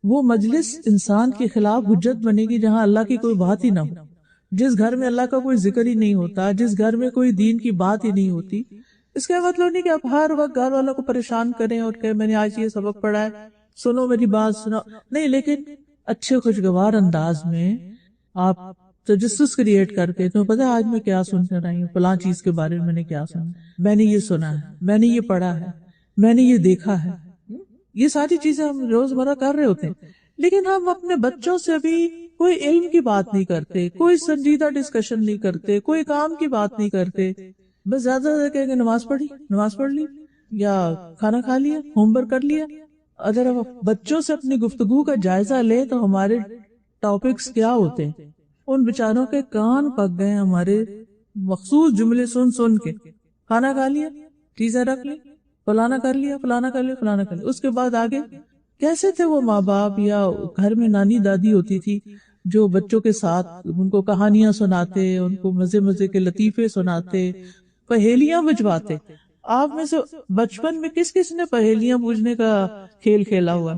وہ مجلس انسان کے خلاف حجت بنے گی جہاں اللہ کی کوئی بات ہی نہ ہو. جس گھر میں اللہ کا کوئی ذکر ہی نہیں ہوتا، جس گھر میں کوئی دین کی بات ہی نہیں ہوتی، اس کا مطلب نہیں کہ آپ ہر وقت گھر والوں کو پریشان کریں اور کہ میں نے آج یہ سبق پڑھا ہے، سنو میری بات سنو. نہیں، لیکن اچھے خوشگوار انداز میں آپ تجسس کریٹ کر کے، تو پتہ آج میں کیا سن کر آئی ہوں، فلاں چیز کے بارے میں میں نے کیا سنا، میں نے یہ سنا ہے، میں نے یہ پڑھا ہے، میں نے یہ دیکھا ہے. یہ ساری چیزیں ہم روزمرہ کر رہے ہوتے ہیں، لیکن ہم اپنے بچوں سے بھی کوئی علم کی بات نہیں کرتے، کوئی سنجیدہ ڈسکشن نہیں کرتے، کوئی کام کی بات نہیں کرتے. بس زیادہ زیادہ کہیں گے نماز پڑھ لی یا کھانا کھا لیا، ہوم ورک کر لیا. اگر ہم بچوں سے اپنی گفتگو کا جائزہ لیں تو ہمارے ٹاپکس کیا ہوتے ہیں. ان بیچاروں کے کان پک گئے ہمارے مخصوص جملے سن سن کے. کھانا کھا لیا، چیزیں رکھ لی، فلانا کر لیا. اس کے بعد آگے کیسے تھے وہ ماں باپ یا گھر میں نانی دادی ہوتی تھی جو بچوں کے ساتھ ان کو کہانیاں سناتے، ان کو مزے مزے کے لطیفے سناتے، پہیلیاں بجواتے. آپ میں سے بچپن میں کس کس نے پہیلیاں بوجھنے کا کھیل کھیلا ہوا؟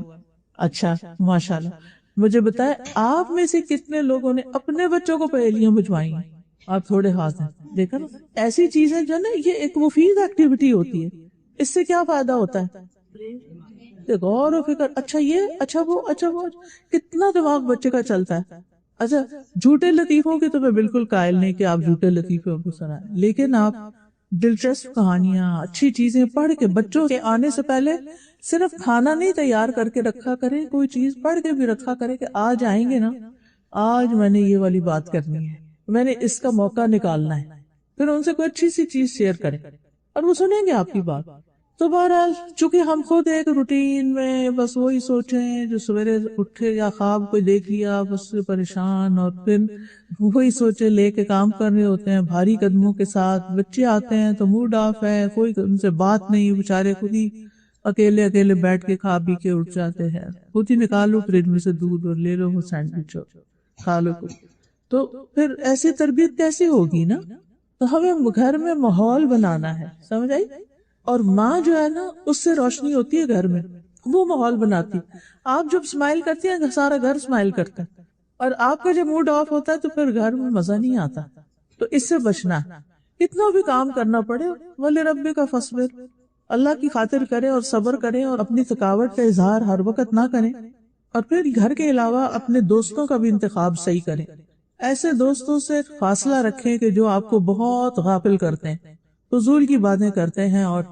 اچھا ماشاءاللہ. مجھے بتائیں آپ میں سے کتنے لوگوں نے اپنے بچوں کو پہیلیاں بجوائی ہیں؟ آپ تھوڑے ہاتھ ہیں. دیکھا نا، ایسی چیزیں جو نا یہ ایک مفید ایکٹیویٹی ہوتی ہے. اس سے کیا فائدہ ہوتا ہے؟ غور و فکر، اچھا یہ، اچھا وہ، کتنا دماغ بچے کا چلتا ہے. اچھا جھوٹے لطیفوں کی تو میں بالکل قائل نہیں کہ آپ جھوٹے لطیفوں کو سنائیں، لیکن آپ دلچسپ کہانیاں، اچھی چیزیں پڑھ کے بچوں کے آنے سے پہلے صرف کھانا نہیں تیار کر کے رکھا کریں، کوئی چیز پڑھ کے بھی رکھا کریں کہ آج آئیں گے نا، آج میں نے یہ والی بات کرنی ہے، میں نے اس کا موقع نکالنا ہے. پھر ان سے کوئی اچھی سی چیز شیئر کریں اور وہ سنیں گے آپ کی بات. تو بہرحال چونکہ ہم خود ایک روٹین میں بس وہی سوچیں جو سویرے اٹھے یا خواب کوئی دیکھ لیا بس پریشان، اور پھر وہی سوچے لے کے کام کر رہے ہوتے ہیں بھاری قدموں کے ساتھ. بچے آتے ہیں تو موڈ آف ہے، کوئی ان سے بات نہیں، بیچارے خود ہی اکیلے بیٹھ کے کھا پی کے اٹھ جاتے ہیں. خود ہی نکالو فریج میں سے دودھ اور لے لو وہ سینڈوچ اور کھا لو. تو پھر ایسی تربیت کیسی ہوگی نا؟ تو ہمیں گھر میں ماحول بنانا ہے، سمجھ آئی؟ اور ماں جو ہے نا اس سے روشنی ہوتی ہے گھر میں، وہ ماحول بناتی۔ آپ جب اسمائل کرتی ہیں سارا گھر اسمائل کرتا ہے، اور آپ کا جب موڈ آف ہوتا ہے تو پھر گھر میں مزہ نہیں آتا۔ تو اس سے بچنا ہے، کتنا بھی کام کرنا پڑے وَلِرَبِّكَ فَاصْبِرْ، اللہ کی خاطر کریں اور صبر کریں اور اپنی تھکاوٹ کا اظہار ہر وقت نہ کریں۔ اور پھر گھر کے علاوہ اپنے دوستوں کا بھی انتخاب صحیح کریں، ایسے دوستوں سے فاصلہ رکھیں کہ جو آپ کو بہت غافل کرتے ہیں، فضول کی باتیں کرتے ہیں اور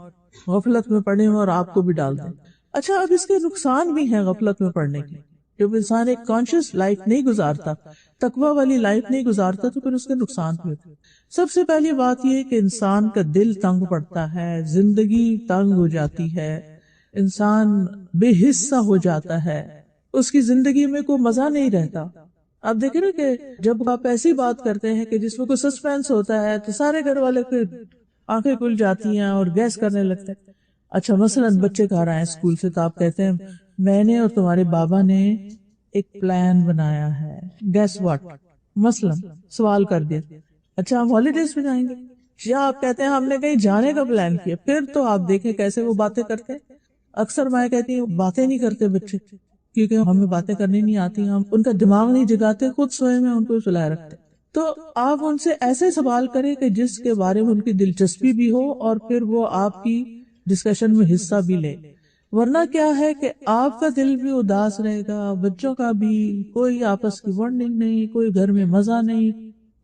غفلت میں پڑے ہیں اور آپ کو بھی ڈال دیں۔ اچھا، اب اس کے نقصان بھی ہیں غفلت میں پڑنے کے۔ جب انسان ایک کانشیس لائف نہیں گزارتا، تقوی والی لائف نہیں گزارتا، تو پھر اس کے نقصان بھی ہوتے۔ سب سے پہلی بات یہ کہ انسان کا دل تنگ پڑتا ہے، زندگی تنگ ہو جاتی ہے، انسان بے حصہ ہو جاتا ہے، اس کی زندگی میں کوئی مزہ نہیں رہتا۔ آپ دیکھیں نا کہ جب آپ ایسی بات کرتے ہیں کہ جس میں کوئی سسپینس ہوتا ہے تو سارے گھر والے کی آنکھیں کھل جاتی ہیں اور گیس کرنے لگتے ہیں۔ اچھا مثلاً بچے گھر آئے اسکول سے تو آپ کہتے ہیں میں نے اور تمہارے بابا نے ایک پلان بنایا ہے، گیس واٹ، مثلاً سوال کر دیا، اچھا ہم ہالیڈیز پہ جائیں گے، یا آپ کہتے ہیں ہم نے کہیں جانے کا پلان کیا، پھر تو آپ دیکھیں کیسے وہ باتیں کرتے ہیں۔ اکثر میں کہتی ہوں باتیں نہیں کرتے بچے، کیونکہ ہمیں باتیں کرنی نہیں آتی، ہم ان کا دماغ نہیں جگاتے، خود سوئے میں ان کو سلائے رکھتے۔ تو آپ ان سے ایسے سوال کریں کہ جس کے بارے میں ان کی دلچسپی بھی ہو اور پھر وہ آپ کی ڈسکشن میں حصہ بھی لے، ورنہ کیا ہے کہ آپ کا دل بھی اداس رہے گا، بچوں کا بھی، کوئی آپس کی بانڈنگ نہیں، کوئی گھر میں مزہ نہیں،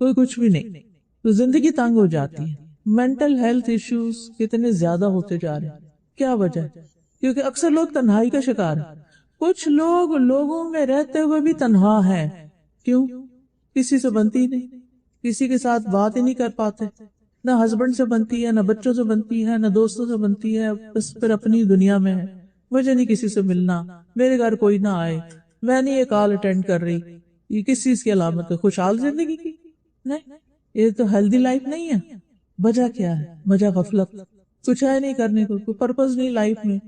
کوئی کچھ بھی نہیں، تو زندگی تنگ ہو جاتی ہے۔ مینٹل ہیلتھ ایشوز کتنے زیادہ ہوتے جا رہے ہیں، کیا وجہ ہے؟ کیونکہ اکثر لوگ تنہائی کا شکار ہیں۔ کچھ لوگ لوگوں میں رہتے ہوئے بھی تنہا ہیں، کیوں؟ کسی سے بنتی نہیں، کسی کے ساتھ بات ہی نہیں کر پاتے، نہ ہسبینڈ سے بنتی ہے، نہ بچوں سے بنتی ہے، نہ دوستوں سے بنتی ہے، بس پھر اپنی دنیا میں ہے، مجھے نہیں کسی سے ملنا، میرے گھر کوئی نہ آئے، میں نہیں یہ کال اٹینڈ کر رہی۔ یہ کس چیز کی علامت ہے؟ خوشحال زندگی کی نہیں، یہ تو ہیلدی لائف نہیں ہے۔ وجہ کیا ہے؟ وجہ غفلت، کچھ ہے نہیں کرنے کو، کوئی پرپز نہیں لائف میں،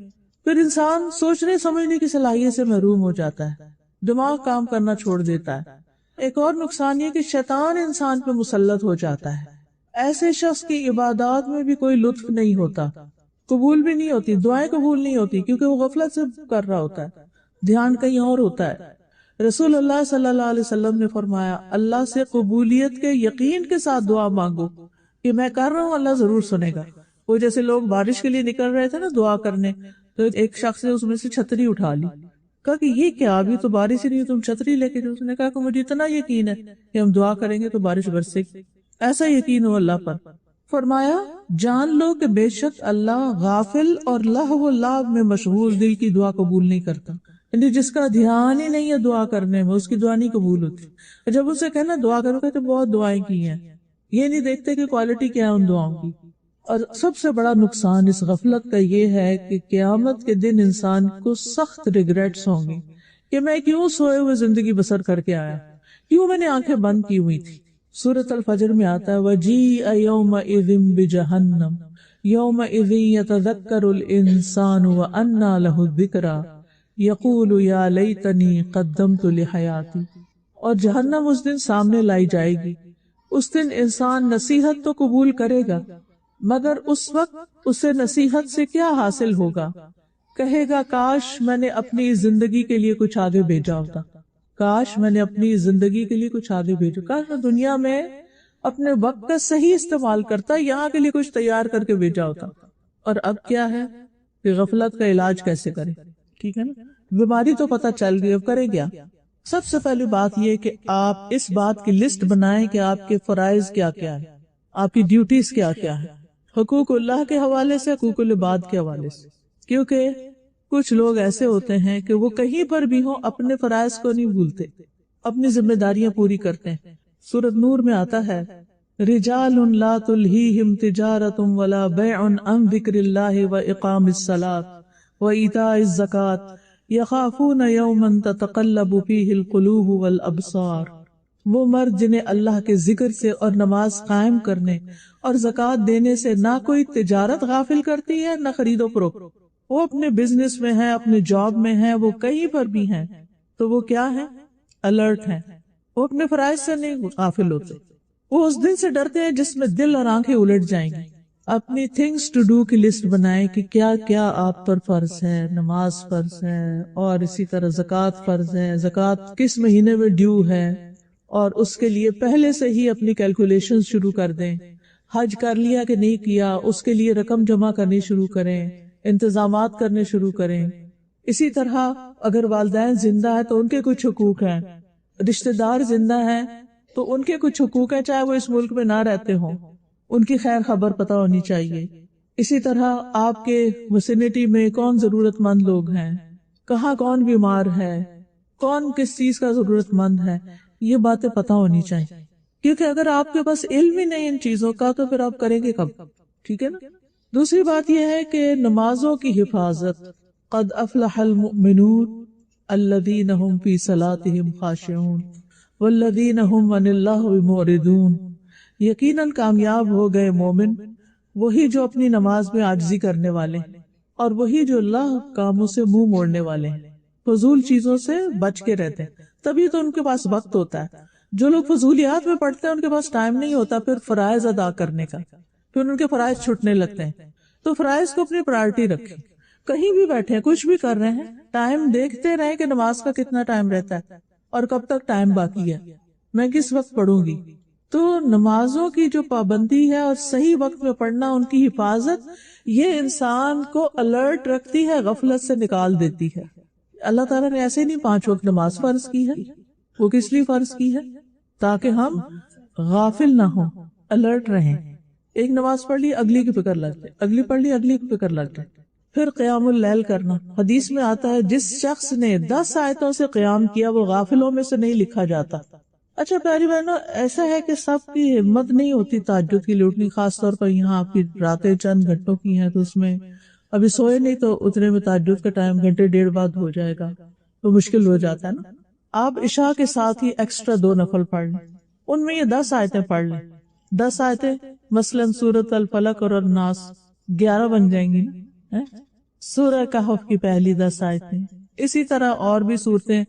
پھر انسان سوچنے سمجھنے کی صلاحیت سے محروم ہو جاتا ہے، دماغ کام کرنا چھوڑ دیتا ہے۔ ایک اور نقصان یہ کہ شیطان انسان پہ مسلط ہو جاتا ہے، ایسے شخص کی عبادات میں بھی کوئی لطف نہیں ہوتا، قبول بھی نہیں ہوتی، دعائیں قبول نہیں ہوتی، کیونکہ وہ غفلت سے کر رہا ہوتا ہے، دھیان کہیں اور ہوتا ہے۔ رسول اللہ صلی اللہ علیہ وسلم نے فرمایا اللہ سے قبولیت کے یقین کے ساتھ دعا مانگو کہ میں کر رہا ہوں، اللہ ضرور سنے گا۔ وہ جیسے لوگ بارش کے لیے نکل رہے تھے نا دعا کرنے، تو ایک شخص نے اس میں سے چھتری اٹھا لی، کہا کہ یہ کیا، ابھی تو بارش ہی نہیں، تم چھتری لے کے جو؟ اس نے کہا کہ مجھے اتنا یقین ہے کہ ہم دعا کریں گے تو بارش برسے گی، ایسا یقین ہو اللہ پر۔ فرمایا جان لو کہ بے شک اللہ غافل اور لہو و لعب میں مشغول دل کی دعا قبول نہیں کرتا، یعنی جس کا دھیان ہی نہیں ہے دعا کرنے میں، اس کی دعا نہیں قبول ہوتی۔ جب اسے کہنا دعا کرو کہ تو بہت دعائیں کی ہیں، یہ نہیں دیکھتے کہ کوالٹی کیا ہے ان دعاؤں کی۔ اور سب سے بڑا نقصان اس غفلت کا یہ ہے کہ قیامت کے دن انسان کو سخت ریگریٹس ہوں گے کہ میں کیوں سوئے ہوئے زندگی بسر کر کے آیا، کیوں میں نے آنکھیں بند کی ہوئی تھی۔ سورۃ الفجر میں آتا ہے وَجِیءَ یَوْمَئِذٍ بِجَہَنَّمَ یَوْمَئِذٍ یَتَذَکَّرُ الْإِنسَانُ وَأَنَّىٰ لَهُ الذِّکْرَىٰ یَقُولُ یَا لَیْتَنِی قَدَّمْتُ لِحَیَاتِی، اور جہنم اس دن سامنے لائی جائے گی۔ اس دن انسان نصیحت تو قبول کرے گا، مگر اس وقت اسے نصیحت سے کیا حاصل ہوگا؟ کہے گا کاش میں نے اپنی زندگی کے لیے کچھ آگے بھیجا ہوتا، کاش میں نے اپنی زندگی کے لیے کچھ آگے بھیجا، کاش میں دنیا میں اپنے وقت کا صحیح استعمال کرتا، یہاں کے لیے کچھ تیار کر کے بھیجا ہوتا۔ اور اب کیا ہے کہ غفلت کا علاج کیسے کرے؟ ٹھیک ہے نا، بیماری تو پتہ چل گئی، اب کرے کیا؟ سب سے پہلی بات یہ کہ آپ اس بات کی لسٹ بنائیں کہ آپ کے فرائض کیا کیا ہے، آپ کی ڈیوٹیز کیا کیا ہے، حقوق اللہ کے حوالے سے، حقوق العباد کے حوالے سے۔ کیونکہ کچھ لوگ ایسے ہوتے ہیں کہ وہ کہیں پر بھی ہوں اپنے فرائض کو نہیں بھولتے، اپنی ذمہ داریاں پوری کرتے ہیں۔ سورۃ نور میں آتا ہے رجال لا تلہیہم تجارۃ ولا بیع عن ذکر اللہ واقام الصلاۃ وایتاء الزکاۃ یخافون یوما تتقلب فیہ القلوب والابصار، وہ مرد جنہیں اللہ کے ذکر سے اور نماز قائم کرنے اور زکوٰۃ دینے سے نہ کوئی تجارت غافل کرتی ہے نہ خرید و فروخت، وہ اپنے بزنس میں ہیں، اپنے جاب میں ہیں، وہ کہیں پر بھی ہیں تو وہ کیا ہیں؟ الرٹ ہیں، وہ اپنے فرائض سے نہیں غافل ہوتے. وہ اس دن سے ڈرتے ہیں جس میں دل اور آنکھیں الٹ جائیں گی. اپنی تھنگس ٹو ڈو کی لسٹ بنائیں کہ کیا کیا آپ پر فرض ہے. نماز فرض ہے، اور اسی طرح زکوٰۃ فرض ہے، زکوٰۃ کس مہینے میں ڈیو ہے، اور اس کے لیے پہلے سے ہی اپنی کیلکولیشن شروع کر دیں. حج کر لیا کہ نہیں کیا، اس کے لیے رقم جمع کرنی شروع کریں، انتظامات کرنے شروع کریں. اسی طرح اگر والدین زندہ ہے تو ان کے کچھ حقوق ہیں، رشتہ دار زندہ ہیں تو ان کے کچھ حقوق ہیں، چاہے وہ اس ملک میں نہ رہتے ہوں، ان کی خیر خبر پتہ ہونی چاہیے. اسی طرح آپ کے وسینٹی میں کون ضرورت مند لوگ ہیں، کہاں کون بیمار ہے، کون کس چیز کا ضرورت مند ہے، یہ باتیں پتہ ہونی چاہیے. کیونکہ اگر آپ کے پاس علم ہی نہیں ان چیزوں کا تو پھر آپ کریں گے کب؟ ٹھیک ہے نا. دوسری بات یہ ہے کہ نمازوں کی حفاظت. قد افلح المؤمنون الذین هم فی صلاتهم خاشعون والذین هم عن اللغو معرضون. یقیناً کامیاب ہو گئے مومن وہی جو اپنی نماز میں عاجزی کرنے والے ہیں، اور وہی جو اللہ کاموں سے منہ موڑنے والے ہیں، فضول چیزوں سے بچ کے رہتے ہیں. تبھی تو ان کے پاس وقت ہوتا ہے. جو لوگ فضولیات میں پڑھتے ہیں ان کے پاس ٹائم نہیں ہوتا پھر فرائض ادا کرنے کا، پھر ان کے فرائض چھوٹنے لگتے ہیں. تو فرائض کو اپنی پرائرٹی رکھیں. کہیں بھی بیٹھے ہیں، کچھ بھی کر رہے ہیں، ٹائم دیکھتے رہیں کہ نماز کا کتنا ٹائم رہتا ہے اور کب تک ٹائم باقی ہے، میں کس وقت پڑھوں گی. تو نمازوں کی جو پابندی ہے اور صحیح وقت میں پڑھنا، ان کی حفاظت، یہ انسان کو الرٹ رکھتی ہے، غفلت سے نکال دیتی ہے. اللہ تعالیٰ نے ایسے نہیں 5 وقت نماز فرض کی ہے. وہ کس لیے فرض کی ہے؟ تاکہ ہم غافل نہ ہوں، الرٹ رہیں. ایک نماز پڑھ لی، اگلی کی فکر لگ جائے، اگلی پڑھ لی، اگلی کی فکر لگ جائے. پھر قیام اللیل کرنا. حدیث میں آتا ہے جس شخص نے 10 آیتوں سے قیام کیا وہ غافلوں میں سے نہیں لکھا جاتا. اچھا پیاری بہنوں، ایسا ہے کہ سب کی ہمت نہیں ہوتی تہجد کی لوٹنی، خاص طور پر یہاں آپ کی راتیں چند گھنٹوں کی ہیں تو اس میں ابھی سوئے نہیں تو اتنے میں تہجد کا ٹائم گھنٹے ڈیڑھ بعد ہو جائے گا تو مشکل ہو جاتا ہے نا. آپ عشاء کے ساتھ ہی ایکسٹرا 2 نفل پڑھ لیں، ان میں یہ 10 آیتیں پڑھ لیں. 10 آیتیں مثلاً سورۃ الفلق اور الناس 11 بن جائیں گی نا. سورہ کہف کی پہلی 10 آیتیں، اسی طرح اور بھی صورتیں.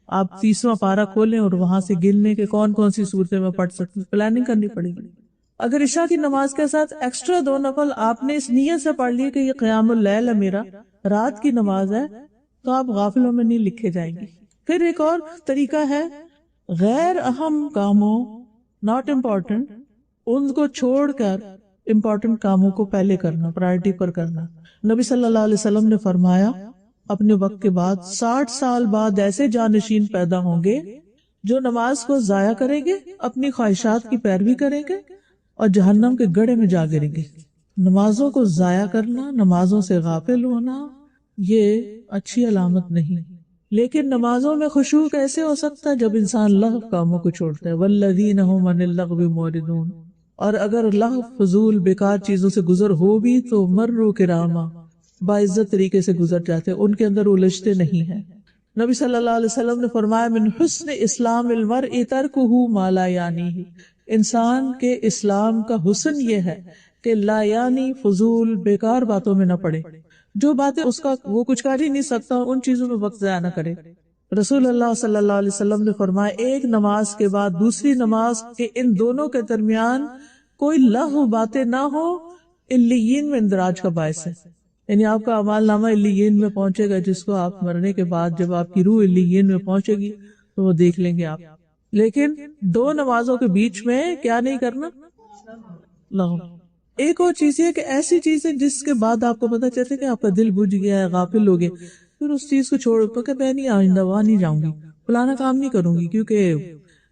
آپ 30واں پارہ کھولیں اور وہاں سے گن لیں کہ کون کون سی صورتیں میں پڑھ سکتی. پلاننگ کرنی پڑے گی. اگر عشاء کی نماز کے ساتھ ایکسٹرا 2 نفل آپ نے اس نیت سے پڑھ لی کہ یہ قیام اللیل ہے، میرا رات کی نماز ہے، تو آپ غافلوں میں نہیں لکھے جائیں گے. پھر ایک اور طریقہ ہے، غیر اہم کاموں، ناٹ امپورٹنٹ، ان کو چھوڑ کر امپورٹنٹ کاموں کو پہلے کرنا، پرائرٹی پر کرنا. نبی صلی اللہ علیہ وسلم نے فرمایا اپنے وقت کے بعد 60 سال بعد ایسے جانشین پیدا ہوں گے جو نماز کو ضائع کریں گے، اپنی خواہشات کی پیروی کریں گے اور جہنم کے گڑھے میں جا گریں گے. نمازوں کو ضائع کرنا، نمازوں سے غافل ہونا، یہ اچھی علامت نہیں. لیکن نمازوں میں خشوع کیسے ہو سکتا ہے؟ جب انسان لغو کاموں کو چھوڑتا ہے. والذین هم عن اللغو معرضون. اور اگر لغو، فضول، بیکار چیزوں سے گزر ہو بھی تو مروا کراما، باعزت طریقے سے گزر جاتے، ان کے اندر الجھتے نہیں ہیں. نبی صلی اللہ علیہ وسلم نے فرمایا من حسن اسلام المرء ترکہ ما لا یعنیہ. انسان کے اسلام کا حسن یہ ہے کہ لا یعنی، فضول، بیکار باتوں میں نہ پڑے. جو باتیں اس کا وہ کچھ کر ہی نہیں سکتا ان چیزوں میں وقت ضائع نہ کرے. رسول اللہ صلی اللہ علیہ وسلم نے فرمایا ایک نماز کے بعد دوسری نماز کے ان دونوں کے درمیان کوئی لغو باتیں نہ ہو، علیین میں اندراج کا باعث ہے. یعنی آپ کا اعمال نامہ علیین میں پہنچے گا، جس کو آپ مرنے کے بعد جب آپ کی روح علیین میں پہنچے گی تو وہ دیکھ لیں گے آپ. لیکن 2 نمازوں کے بیچ میں کیا نہیں کرنا؟ لغو. ایک اور چیز یہ کہ ایسی چیزیں جس کے بعد آپ کو پتا چلتا ہے کہ آپ کا دل بجھ گیا ہے، غافل ہو گئے، پھر اس چیز کو چھوڑ تو کہ میں نہیں آئندہ وہاں نہیں جاؤں گی، فلانا کام نہیں کروں گی کیونکہ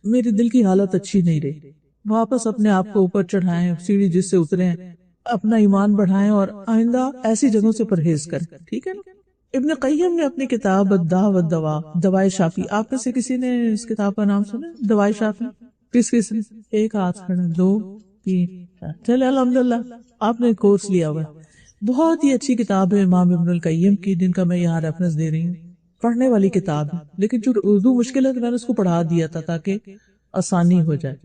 میری دل کی حالت اچھی نہیں رہی. واپس اپنے آپ کو اوپر چڑھائیں، سیڑھی جس سے اترے ہیں، اپنا ایمان بڑھائیں اور آئندہ ایسی جگہوں سے پرہیز کریں. ٹھیک ہے نا. ابن قیم نے اپنی کتاب الداء والدواء، دوائے شافی، آپ میں سے کسی نے اس کتاب کا نام سنا؟ دوائے شافی. کس نے؟ ایک ہاتھ کھڑا، 2 3. چلے الحمدللہ آپ نے کورس لیا ہوا. بہت ہی اچھی کتاب ہے امام ابن القیم کی، جن کا میں یہاں ریفرنس دے رہی ہوں. پڑھنے والی کتاب ہے، لیکن جو اردو مشکل ہے تو میں نے اس کو پڑھا دیا تھا تاکہ آسانی ہو جائے.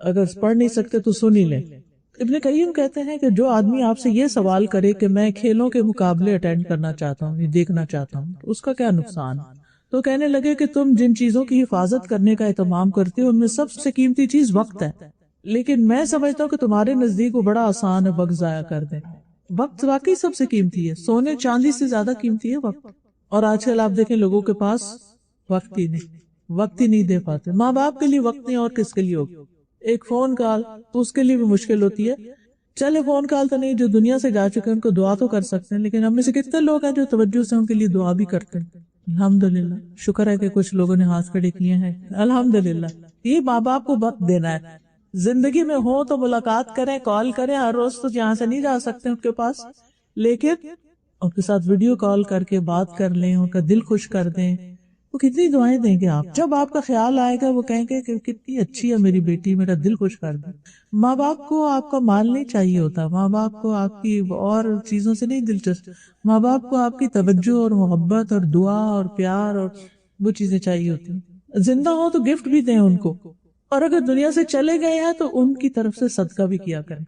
اگر پڑھ نہیں سکتے تو سن ہی لیں. ابن قیم کہتے ہیں کہ جو آدمی آپ سے یہ سوال کرے کہ میں کھیلوں کے مقابلے اٹینڈ کرنا چاہتا ہوں، یہ دیکھنا چاہتا ہوں، اس کا کیا نقصان؟ تو کہنے لگے کہ تم جن چیزوں کی حفاظت کرنے کا اہتمام کرتے ہو ان میں سب سے قیمتی چیز وقت ہے، لیکن میں سمجھتا ہوں کہ تمہارے نزدیک وہ بڑا آسان ہے وقت ضائع کر دیں۔ وقت واقعی سب سے قیمتی ہے، سونے چاندی سے زیادہ قیمتی ہے وقت۔ اور آج کل آپ دیکھیں لوگوں کے پاس وقت ہی نہیں دے پاتے۔ ماں باپ کے لیے وقت نہیں اور کس کے لیے ہوگا؟ ایک فون کال اس کے لیے بھی مشکل ہوتی ہے، چلے فون کال تو نہیں، جو دنیا سے جا چکے ہیں ان کو دعا تو کر سکتے ہیں، لیکن ہم میں سے کتنے لوگ ہیں جو توجہ سے ان کے لیے دعا بھی کرتے ہیں؟ الحمدللہ، شکر ہے کہ کچھ لوگوں نے ہاتھ کھڑے کیے ہیں، الحمدللہ۔ یہ ماں باپ کو وقت دینا ہے، زندگی میں ہو تو ملاقات کریں، کال کریں، ہر روز تو یہاں سے نہیں جا سکتے ان کے پاس، لیکن ان کے ساتھ ویڈیو کال کر کے بات کر لیں، ان کا دل خوش کر دیں۔ وہ کتنی دعائیں دیں گے آپ، جب آپ کا خیال آئے گا وہ کہیں گے کہ کتنی اچھی ہے میری بیٹی، میرا دل خوش کر دے۔ ماں باپ کو آپ کا مال نہیں چاہیے ہوتا، ماں باپ کو آپ کی اور چیزوں سے نہیں دلچسپ، ماں باپ کو آپ کی توجہ اور محبت اور دعا اور پیار اور وہ چیزیں چاہیے ہوتی ہیں۔ زندہ ہو تو گفٹ بھی دیں ان کو، اور اگر دنیا سے چلے گئے ہیں تو ان کی طرف سے صدقہ بھی کیا کریں،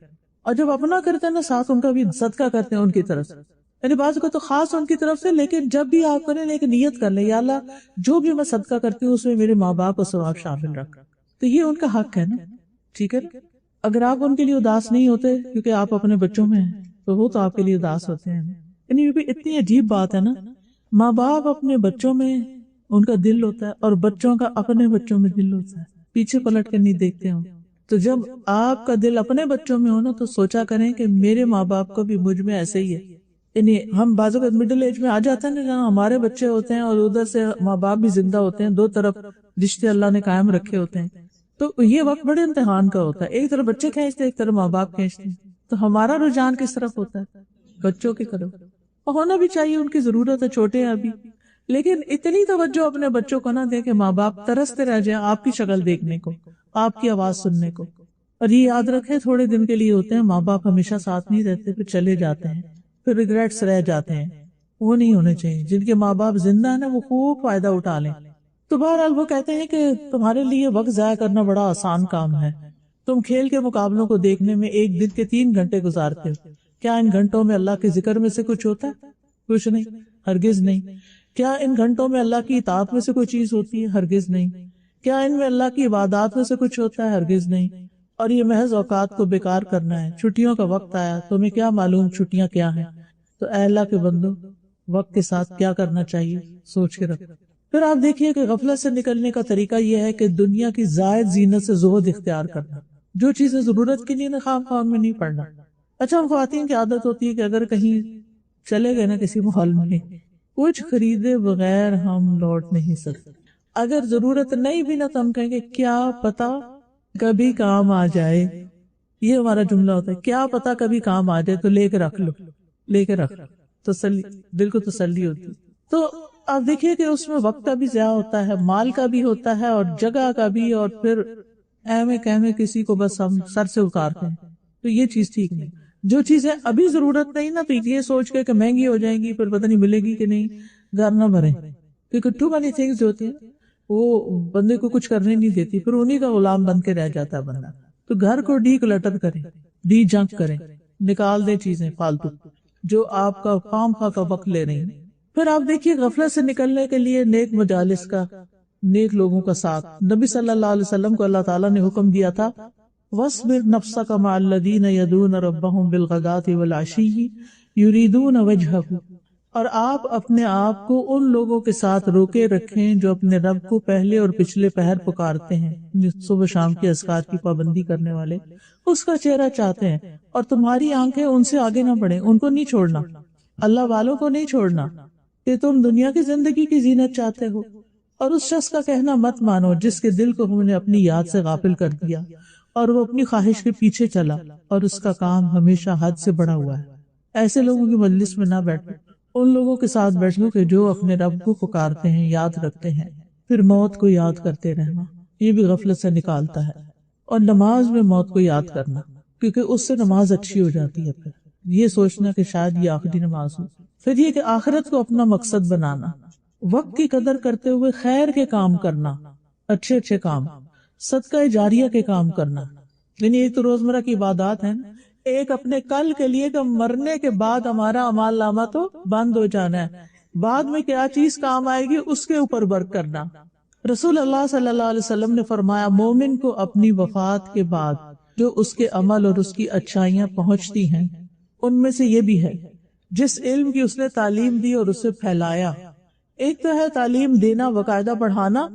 اور جب اپنا کرتے ہیں نا ساتھ ان کا بھی صدقہ کرتے ہیں ان کی طرف سے، یعنی بعض کو تو خاص ان کی طرف سے، لیکن جب بھی آپ کریں ایک نیت کر لیں، یا اللہ جو بھی میں صدقہ کرتی ہوں اس میں میرے ماں باپ کو ثواب شامل رکھ، تو یہ ان کا حق ہے نا، ٹھیک ہے نا؟ اگر آپ ان کے لیے اداس نہیں ہوتے کیونکہ آپ اپنے بچوں میں ہیں تو وہ تو آپ کے لیے اداس ہوتے ہیں، یعنی یہ بھی اتنی عجیب بات ہے نا، ماں باپ اپنے بچوں میں ان کا دل ہوتا ہے اور بچوں کا اپنے بچوں میں دل ہوتا ہے، پیچھے پلٹ کر نہیں دیکھتے ہوں۔ تو جب آپ کا دل اپنے بچوں میں ہو نا تو سوچا کریں کہ میرے ماں باپ کو بھی مجھ میں ایسے ہی ہے، یعنی ہم بعضوں کا مڈل ایج میں آ جاتے ہیں نا جہاں ہمارے بچے ہوتے ہیں اور ادھر سے ماں باپ بھی زندہ ہوتے ہیں، دو طرف رشتے اللہ نے قائم رکھے ہوتے ہیں، تو یہ وقت بڑے امتحان کا ہوتا ہے، ایک طرف بچے کھینچتے ایک طرف ماں باپ کھینچتے ہیں، تو ہمارا رجحان کس طرف ہوتا ہے؟ بچوں کی طرف، اور ہونا بھی چاہیے، ان کی ضرورت ہے، چھوٹے ہیں ابھی، لیکن اتنی توجہ اپنے بچوں کو نہ دے کہ ماں باپ ترستے رہ جائیں آپ کی شکل دیکھنے کو، آپ کی آواز سننے کو۔ اور یہ یاد رکھیں تھوڑے دن کے لیے ہوتے ہیں، ماں باپ ہمیشہ ساتھ نہیں رہتے، پھر چلے جاتے ہیں، پھر ریگریٹس رہ جاتے ہیں، وہ نہیں ہونے چاہیے۔ جن کے ماں باپ زندہ ہیں نا وہ خوب فائدہ اٹھا لیں۔ تو بہرحال وہ کہتے ہیں کہ تمہارے لیے وقت ضائع کرنا بڑا آسان کام ہے، تم کھیل کے مقابلوں کو دیکھنے میں ایک دن کے 3 گھنٹے گزارتے ہو، کیا ان گھنٹوں میں اللہ کے ذکر میں سے کچھ ہوتا ہے؟ کچھ نہیں، ہرگز نہیں۔ کیا ان گھنٹوں میں اللہ کی اطاعت میں سے کوئی چیز ہوتی ہے؟ ہرگز نہیں۔ کیا ان میں اللہ کی عبادات میں سے کچھ ہوتا ہے؟ ہرگز نہیں۔ اور یہ محض اوقات کو بیکار کرنا ہے۔ چھٹیوں کا وقت آیا، تمہیں کیا معلوم چھٹیاں کیا ہیں؟ تو اے اللہ کے بندو، وقت کے ساتھ کیا کرنا چاہیے سوچ کے رکھو۔ پھر آپ دیکھیے کہ غفلت سے نکلنے کا طریقہ یہ ہے کہ دنیا کی زائد زینت سے زہد اختیار کرنا، جو چیزیں ضرورت کی نہیں خام خام میں نہیں پڑنا۔ اچھا، ہم خواتین کی عادت ہوتی ہے کہ اگر کہیں چلے گئے نا کسی محل میں، کچھ خریدے بغیر ہم لوٹ نہیں سکتے، اگر ضرورت نہیں بھی نا تو ہم کہیں گے کیا پتا کبھی کام آ جائے، یہ ہمارا جملہ ہوتا ہے، کیا پتا کبھی کام آ جائے تو لے کے رکھ لو، لے کے رکھ لو، تسلی، دل کو تسلی ہوتی۔ تو آپ دیکھیے کہ اس میں وقت کا بھی ضیاع ہوتا ہے، مال کا بھی ہوتا ہے اور جگہ کا بھی، اور پھر ایویں کہویں کسی کو بس ہم سر سے اتارتے ہیں، تو یہ چیز ٹھیک نہیں۔ جو چیزیں ابھی ضرورت نہیں نا تو یہ سوچ کے کہ مہنگی ہو جائیں گی پھر پتہ نہیں ملے گی کہ نہیں، گھر نہ بھریں، کیونکہ ٹو مینی تھنگز جو ہوتی ہیں وہ بندے کو کچھ کرنے نہیں دیتی، پھر انہی کا غلام بن کے رہ جاتا ہے بندہ۔ تو گھر کو ڈی کلٹر کریں، ڈی جنک کریں، نکال دیں چیزیں فالتو جو آپ کا خام خواہ کا وقت لے رہی ہیں۔ پھر آپ دیکھیے غفلت سے نکلنے کے لیے نیک مجالس کا، نیک لوگوں کا ساتھ۔ نبی صلی اللہ علیہ وسلم کو اللہ تعالیٰ نے حکم دیا تھا وَاصْبِرْ نَفْسَكَ مَعَ الَّذِينَ يَدْعُونَ رَبَّهُمْ بِالْغَدَاةِ وَالْعَشِيِّ يُرِيدُونَ وَجْهَهُ، اور آپ اپنے آپ کو ان لوگوں کے ساتھ روکے رکھیں جو اپنے رب کو پہلے اور پچھلے پہر پکارتے ہیں، صبح شام کے اذکار کی پابندی کرنے والے اس کا چہرہ چاہتے ہیں، اور تمہاری آنکھیں ان سے آگے نہ بڑھیں، ان کو نہیں چھوڑنا، اللہ والوں کو نہیں چھوڑنا، کہ تم دنیا کی زندگی کی زینت چاہتے ہو۔ اور اس شخص کا کہنا مت مانو جس کے دل کو ہم نے اپنی یاد سے غافل کر دیا اور وہ اپنی خواہش کے پیچھے چلا اور اس کا کام ہمیشہ حد سے بڑا ہوا ہے۔ ایسے لوگوں کی مجلس میں نہ بیٹھو، ان لوگوں کے ساتھ بیٹھو کہ جو اپنے رب کو پکارتے ہیں، یاد رکھتے ہیں، پھر موت کو یاد کرتے رہنا، یہ بھی غفلت سے نکالتا ہے۔ اور نماز میں موت کو یاد کرنا، کیونکہ اس سے نماز اچھی ہو جاتی ہے، پھر یہ سوچنا کہ شاید یہ آخری نماز ہو۔ پھر یہ کہ آخرت کو اپنا مقصد بنانا، وقت کی قدر کرتے ہوئے خیر کے کام کرنا، اچھے اچھے کام، صدقہ جاریہ کے کام کرنا، یعنی یہ تو روزمرہ کی عبادات ہیں، ایک اپنے کل کے لیے کہ مرنے کے بعد ہمارا اعمال نامہ تو بند ہو جانا ہے، بعد میں کیا چیز کام آئے گی اس کے اوپر ورک کرنا۔ رسول اللہ صلی اللہ علیہ وسلم نے فرمایا مومن کو اپنی وفات کے بعد جو اس کے عمل اور اس کی اچھائیاں پہنچتی ہیں ان میں سے یہ بھی ہے جس علم کی اس نے تعلیم دی اور اسے پھیلایا۔ ایک تو ہے تعلیم دینا، باقاعدہ پڑھانا،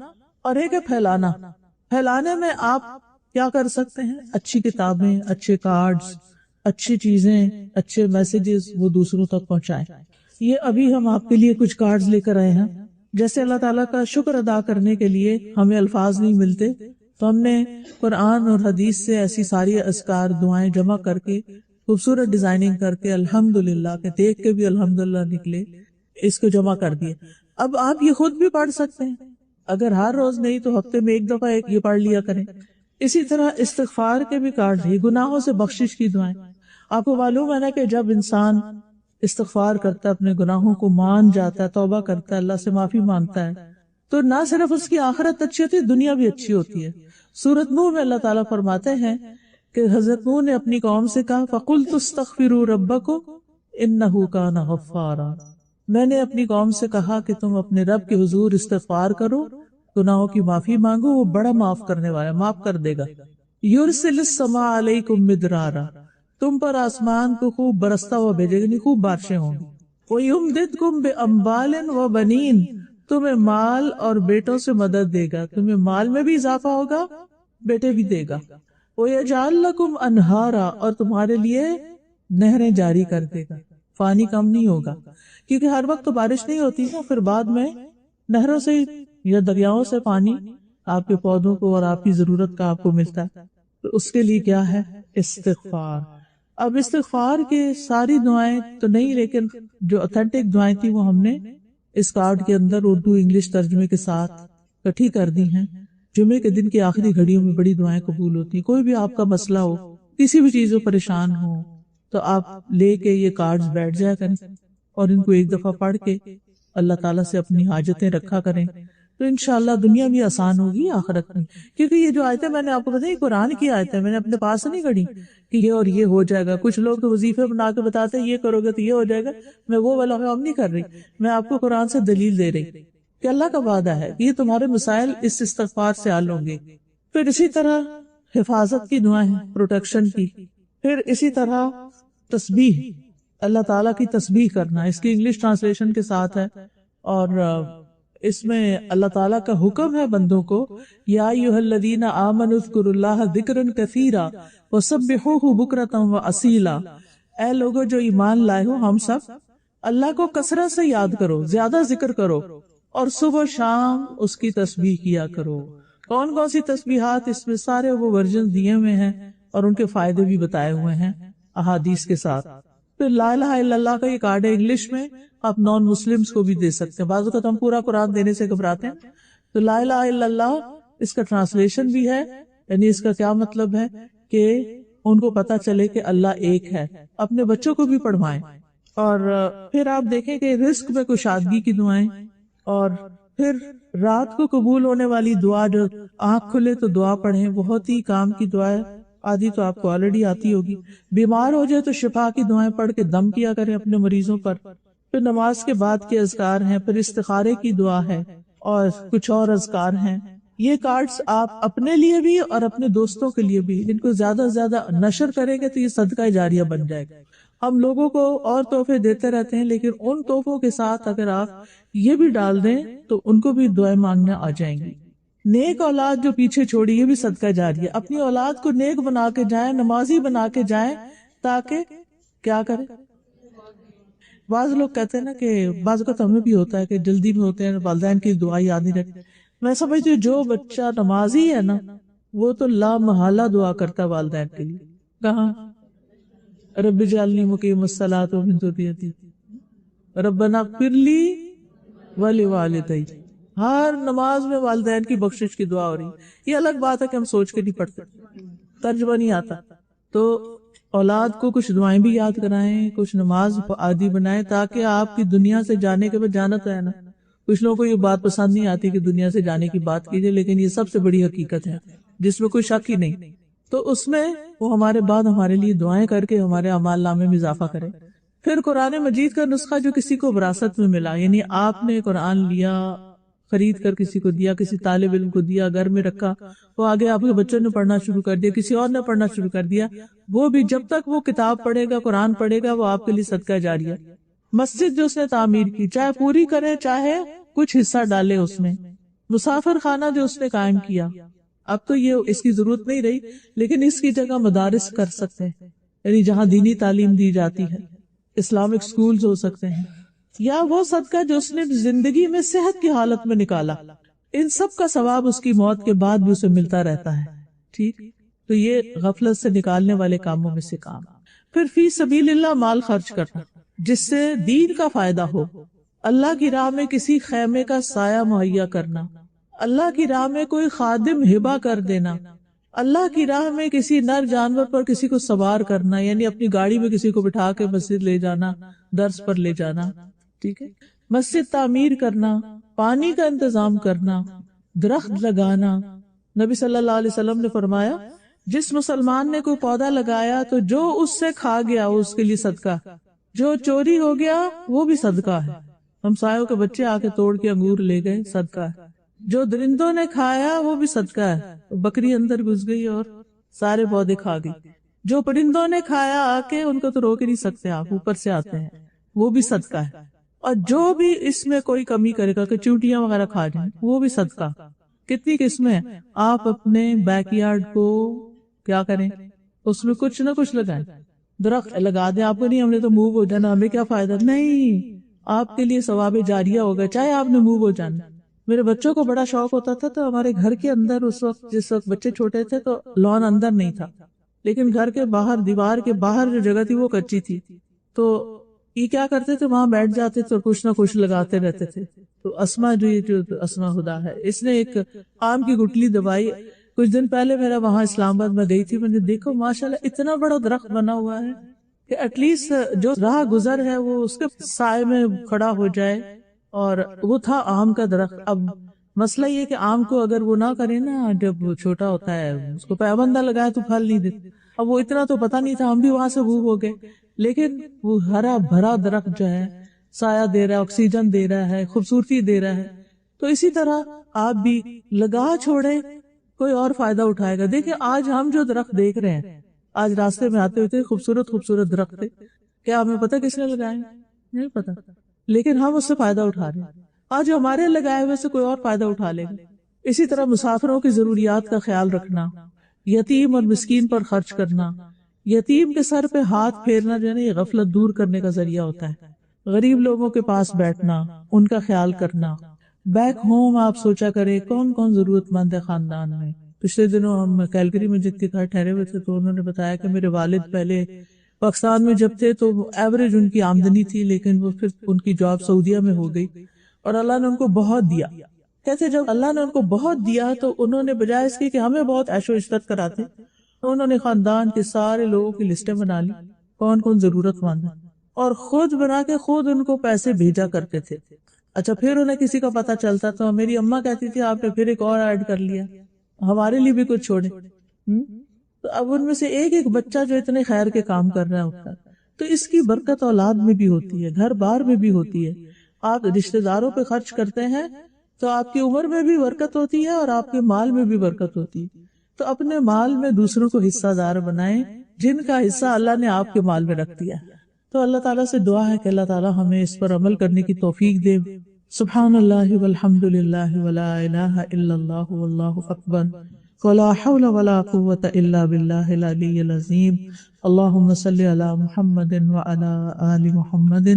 اور ایک ہے پھیلانا۔ پھیلانے میں آپ کیا کر سکتے ہیں؟ اچھی کتابیں، اچھے کارڈز، اچھی چیزیں، اچھے میسیجز وہ دوسروں تک پہنچائیں۔ یہ ابھی ہم آپ کے لیے کچھ کارڈز لے کر آئے ہیں۔ جیسے اللہ تعالیٰ کا شکر ادا کرنے کے لیے ہمیں الفاظ نہیں ملتے تو ہم نے قرآن اور حدیث سے ایسی ساری اذکار دعائیں جمع کر کے خوبصورت ڈیزائننگ کر کے الحمدللہ کے دیکھ کے بھی الحمدللہ نکلے، اس کو جمع کر دیے۔ اب آپ یہ خود بھی پڑھ سکتے ہیں، اگر ہر روز نہیں تو ہفتے میں ایک دفعہ یہ پڑھ لیا کریں۔ اسی طرح استغفار کے بھی کارڈ ہیں، گناہوں سے بخشش کی دعائیں۔ آپ کو معلوم ہے نا کہ جب انسان استغفار کرتا ہے، اپنے گناہوں کو مان جاتا ہے، توبہ کرتا ہے، اللہ سے معافی مانگتا ہے، تو نہ صرف اس کی آخرت اچھی ہوتی ہے، دنیا بھی اچھی ہوتی ہے۔ سورۃ نوح میں اللہ تعالیٰ فرماتے ہیں کہ حضرت نوح نے اپنی قوم سے کہا فَقُلْتُ اسْتَغْفِرُوا رَبَّكُمْ إِنَّهُ كَانَ غَفَّارًا، میں نے اپنی قوم سے کہا کہ تم اپنے رب کے حضور استغفار کرو، گناہوں کی معافی مانگو، وہ بڑا معاف کرنے والا، معاف کر دے گا۔ يُرْسِلِ السَّمَاءَ عَلَيْكُمْ مِدْرَارًا، تم پر آسمان کو خوب برستا ہوا بھیجے گا، خوب بارشیں ہوں گی۔ وَيُمْدِدْكُمْ بِأَمْوَالٍ وَبَنِينَ، تمہیں مال اور بیٹوں سے مدد دے گا، تمہیں مال میں بھی اضافہ ہوگا، بیٹے بھی دے گا۔ وَيَجْعَلْ لَكُمْ أَنْهَارًا، اور تمہارے لیے نہریں جاری کر دے گا، پانی کم نہیں ہوگا، کیونکہ ہر وقت تو بارش نہیں ہوتی نا، پھر بعد میں نہروں سے یا دریاؤں سے پانی آپ کے پودوں کو اور آپ کی ضرورت کا آپ کو ملتا ہے، تو اس کے لیے کیا ہے؟ استغفار۔ اب استغفار کے ساری دعائیں تو نہیں، لیکن جو اوتھینٹک دعائیں تھی وہ ہم نے اس کارڈ کے اندر اردو انگلش ترجمے کے ساتھ اکٹھی کر دی ہیں۔ جمعے کے دن کی آخری گھڑیوں میں بڑی دعائیں قبول ہوتی ہیں۔ کوئی بھی آپ کا مسئلہ ہو، کسی بھی چیز میں پریشان ہو، تو آپ لے کے یہ کارڈز بیٹھ جایا کریں اور ان کو ایک دفعہ پڑھ کے اللہ تعالیٰ سے اپنی حاجتیں رکھا کریں، تو انشاءاللہ دنیا بھی آسان ہوگی، آخرت میں۔ کیونکہ یہ جو آیتیں میں نے آپ کو بتائی قرآن کی آیتیں، میں نے اپنے پاس سے نہیں گھڑی کہ یہ اور یہ ہو جائے گا۔ کچھ لوگ تو وظیفے بنا کے بتاتے ہیں یہ کرو گے تو یہ ہو جائے گا، میں وہ والا کام نہیں کر رہی، میں آپ کو قرآن سے دلیل دے رہی کہ اللہ کا وعدہ ہے کہ یہ تمہارے مسائل اس استغفار سے حل ہوں گے۔ پھر اسی طرح حفاظت کی دعائیں ہیں، پروٹیکشن کی۔ پھر اسی طرح تسبیح، اللہ تعالیٰ کی تسبیح کرنا، اس کی انگلش ٹرانسلیشن کے ساتھ ہے، اور اس میں اللہ تعالیٰ کا حکم ہے بندوں کو، یا ایھا الذین آمنوا اذکروا اللہ ذکرا کثیرا وسبحوہ بکرۃ واصیلا، اے لوگو جو ایمان لائے ہو، ہم سب اللہ کو کثرت سے یاد کرو، زیادہ ذکر کرو، اور صبح و شام اس کی تسبیح کیا کرو۔ کون کون سی تسبیحات؟ اس میں سارے وہ ورژن دیے ہوئے ہیں اور ان کے فائدے بھی بتائے ہوئے ہیں احادیث کے ساتھ۔ پھر لا الہ الا اللہ کا یہ کارڈ ہے انگلش میں، آپ نان مسلمز کو بھی دے سکتے ہیں۔ بعض اوقات ہم پورا قرآن دینے سے گھبراتے ہیں، تو لا الہ الا اللہ اس کا ٹرانسلیشن بھی ہے، یعنی اس کا کیا مطلب ہے کہ ان کو پتا چلے کہ اللہ ایک ہے۔ اپنے بچوں کو بھی پڑھوائیں۔ اور پھر آپ دیکھیں کہ رزق میں کشادگی کی دعائیں، اور پھر رات کو قبول ہونے والی دعا، جو آنکھ کھلے تو دعا پڑھیں، بہت ہی کام کی دعا ہے، آدھی تو آپ کو آلریڈی آتی ہوگی۔ بیمار ہو جائے تو شفا کی دعائیں پڑھ کے دم کیا کریں اپنے مریضوں پر۔ پھر نماز کے بعد کے اذکار ہیں، پھر استخارے کی دعا ہے، اور کچھ اور اذکار ہیں۔ یہ کارڈز آپ اپنے لیے بھی اور اپنے دوستوں کے لیے بھی ان کو زیادہ سے زیادہ نشر کریں گے تو یہ صدقہ جاریہ بن جائے گا۔ ہم لوگوں کو اور تحفے دیتے رہتے ہیں، لیکن ان تحفوں کے ساتھ اگر آپ یہ بھی ڈال دیں تو ان کو بھی دعائیں مانگنے آ جائیں گی۔ نیک اولاد جو پیچھے چھوڑی، یہ بھی صدقہ جاریہ۔ اپنی اولاد کو نیک بنا کے جائیں، نمازی بنا کے جائیں، تاکہ کیا کریں؟ بعض لوگ کہتے ہیں نا کہ بعض اوقات ہمیں بھی ہوتا ہے کہ جلدی میں ہوتے ہیں، والدین کی دعا یاد نہیں رکھتے۔ میں سمجھتی ہوں جو بچہ نمازی ہے نا وہ تو لا محالہ دعا کرتا ہے والدین کے لیے۔ کہاں؟ رب اجعلنی مقیم الصلاۃ ومن ذریتی ربنا اغفر لی ولوالدی، ہر نماز میں والدین کی بخشش کی دعا ہو رہی ہے۔ یہ الگ بات ہے کہ ہم سوچ کے نہیں پڑھتے، ترجمہ نہیں آتا، تو اولاد کو کچھ دعائیں بھی یاد کرائیں، کچھ نماز عادی بنائیں، تاکہ آپ کی دنیا سے جانے کے بعد جانا تو ہے نا۔ کچھ لوگوں کو یہ بات پسند نہیں آتی کہ دنیا سے جانے کی بات کیجیے، لیکن یہ سب سے بڑی حقیقت ہے جس میں کوئی شک ہی نہیں۔ تو اس میں وہ ہمارے بعد ہمارے لیے دعائیں کر کے ہمارے اعمال نامے میں اضافہ کرے۔ پھر قرآن مجید کا نسخہ جو کسی کو وراثت میں ملا، یعنی آپ نے قرآن لیا، خرید کر کسی کو دیا، کسی طالب علم کو دیا، گھر میں رکھا، وہ آگے آپ کے بچوں نے پڑھنا شروع کر دیا، کسی اور نے پڑھنا شروع کر دیا، وہ بھی جب تک وہ کتاب پڑھے گا، قرآن پڑھے گا، وہ آپ کے لیے صدقہ جاریہ۔ مسجد جو اس نے تعمیر کی، چاہے پوری کرے چاہے کچھ حصہ ڈالے اس میں، مسافر خانہ جو اس نے قائم کیا، اب تو یہ اس کی ضرورت نہیں رہی، لیکن اس کی جگہ مدارس کر سکتے ہیں، یعنی جہاں دینی تعلیم دی جاتی ہے، اسلامک سکولز ہو سکتے ہیں، یا وہ صدقہ جو اس نے زندگی میں صحت کی حالت میں نکالا، ان سب کا ثواب اس کی موت کے بعد بھی اسے ملتا رہتا ہے۔ ٹھیک، تو یہ غفلت سے نکالنے والے کاموں میں سے کام۔ پھر فی سبیل اللہ مال خرچ کرنا جس سے دین کا فائدہ ہو، اللہ کی راہ میں کسی خیمے کا سایہ مہیا کرنا، اللہ کی راہ میں کوئی خادم ہبہ کر دینا، اللہ کی راہ میں کسی نر جانور پر کسی کو سوار کرنا، یعنی اپنی گاڑی میں کسی کو بٹھا کے مسجد لے جانا، درس پر لے جانا، ٹھیک ہے، مسجد تعمیر کرنا، پانی کا انتظام کرنا، درخت لگانا۔ نبی صلی اللہ علیہ وسلم نے فرمایا جس مسلمان نے کوئی پودا لگایا تو جو اس سے کھا گیا وہ اس کے لیے صدقہ، جو چوری ہو گیا وہ بھی صدقہ ہے، ہمسایوں کے بچے آ کے توڑ کے انگور لے گئے صدقہ ہے، جو درندوں نے کھایا وہ بھی صدقہ ہے، بکری اندر گھس گئی اور سارے پودے کھا گئی، جو پرندوں نے کھایا آ کے ان کو تو روک نہیں سکتے آپ، اوپر سے آتے ہیں، وہ بھی صدقہ ہے، اور جو بھی اس میں کوئی کمی کرے گا کہ چونٹیاں وغیرہ کھا جائیں وہ بھی صدقہ۔ کتنی قسمیں، آپ اپنے بیک یارڈ کو کیا کریں، اس میں کچھ نہ کچھ لگائیں، درخت لگا دیں، آپ کو نہیں ہم نے تو موو ہو جانا، ہمیں کیا فائدہ، نہیں، آپ کے لیے ثواب جاریہ ہوگا چاہے آپ نے موو ہو جانا۔ میرے بچوں کو بڑا شوق ہوتا تھا تو ہمارے گھر کے اندر اس وقت جس وقت بچے چھوٹے تھے تو لان اندر نہیں تھا، لیکن گھر کے باہر دیوار کے باہر جو جگہ تھی وہ کچی تھی، تو یہ کیا کرتے تھے وہاں بیٹھ جاتے تو کچھ نہ کچھ لگاتے رہتے تھے۔ تو اسما جو اسما خدا ہے، اس نے ایک آم کی گٹلی دبائی، کچھ دن پہلے میرا وہاں اسلام آباد میں گئی تھی، میں نے دیکھو ماشاءاللہ اتنا بڑا درخت بنا ہوا ہے کہ ایٹ لیسٹ جو راہ گزر ہے وہ اس کے سائے میں کھڑا ہو جائے، اور وہ تھا آم کا درخت۔ اب مسئلہ یہ کہ آم کو اگر وہ نہ کرے نا، جب وہ چھوٹا ہوتا ہے اس کو پیوندہ لگایا تو پھل نہیں دیتے، اب وہ اتنا تو پتہ نہیں تھا، ہم بھی وہاں سے موو ہو گئے، لیکن وہ ہرا بھرا درخت جو ہے سایہ دے رہا ہے، آکسیجن دے رہا ہے، خوبصورتی دے رہا ہے، تو اسی طرح آپ بھی لگا چھوڑے، کوئی اور فائدہ اٹھائے گا۔ دیکھیں آج ہم جو درخت دیکھ رہے ہیں، آج راستے میں آتے ہوتے خوبصورت خوبصورت درخت تھے، کیا ہمیں پتہ کس نے لگائے؟ نہیں پتہ، لیکن ہم اس سے فائدہ اٹھا رہے ہیں، آج ہمارے لگائے ہوئے سے کوئی اور فائدہ اٹھا لے گا۔ اسی طرح مسافروں کی ضروریات کا خیال رکھنا، یتیم اور مسکین پر خرچ کرنا، یتیم کے سر پہ ہاتھ پھیرنا جو ہے نا، یہ غفلت دور کرنے کا ذریعہ ہوتا ہے، غریب لوگوں کے پاس بیٹھنا، ان کا خیال کرنا۔ بیک ہوم آپ سوچا کرے کون کون ضرورت مند ہے خاندان میں۔ پچھلے دنوں ہم کیلگری میں جن کے گھر ٹھہرے ہوئے تھے تو انہوں نے بتایا کہ میرے والد پہلے پاکستان میں جب تھے تو ایوریج ان کی آمدنی تھی، لیکن وہ پھر ان کی جاب سعودیہ میں ہو گئی اور اللہ نے ان کو بہت دیا۔ کہتے جب اللہ نے ان کو بہت دیا تو انہوں نے بجائے اس کی کہ ہمیں بہت عیش و عشرت کراتے، انہوں نے خاندان کے سارے لوگوں کی لسٹیں بنا لی کون کون ضرورت مند ہے، اور خود بنا کے خود ان کو پیسے بھیجا کرتے تھے۔ اچھا پھر انہیں کسی کا پتہ چلتا تو میری اماں کہتی تھی آپ نے پھر ایک اور ایڈ کر لیا، ہمارے لیے بھی کچھ چھوڑے۔ تو اب ان میں سے ایک ایک بچہ جو اتنے خیر کے کام کر رہا ہے، تو اس کی برکت اولاد میں بھی ہوتی ہے، گھر بار میں بھی ہوتی ہے۔ آپ رشتہ داروں پہ خرچ کرتے ہیں تو آپ کی عمر میں بھی برکت ہوتی ہے اور آپ کے مال میں بھی برکت ہوتی ہے۔ تو اپنے مال میں دوسروں کو حصہ دار بنائیں جن کا حصہ اللہ نے آپ کے مال میں رکھ دیا۔ تو اللہ تعالیٰ سے دعا ہے کہ اللہ تعالیٰ ہمیں اس پر عمل کرنے کی توفیق دے۔ سبحان اللہ والحمد للہ ولا الہ الا اللہ واللہ اکبر ولا حول ولا قوة الا باللہ العلی العظیم۔ اللہم صلی علی محمد وعلی آل محمد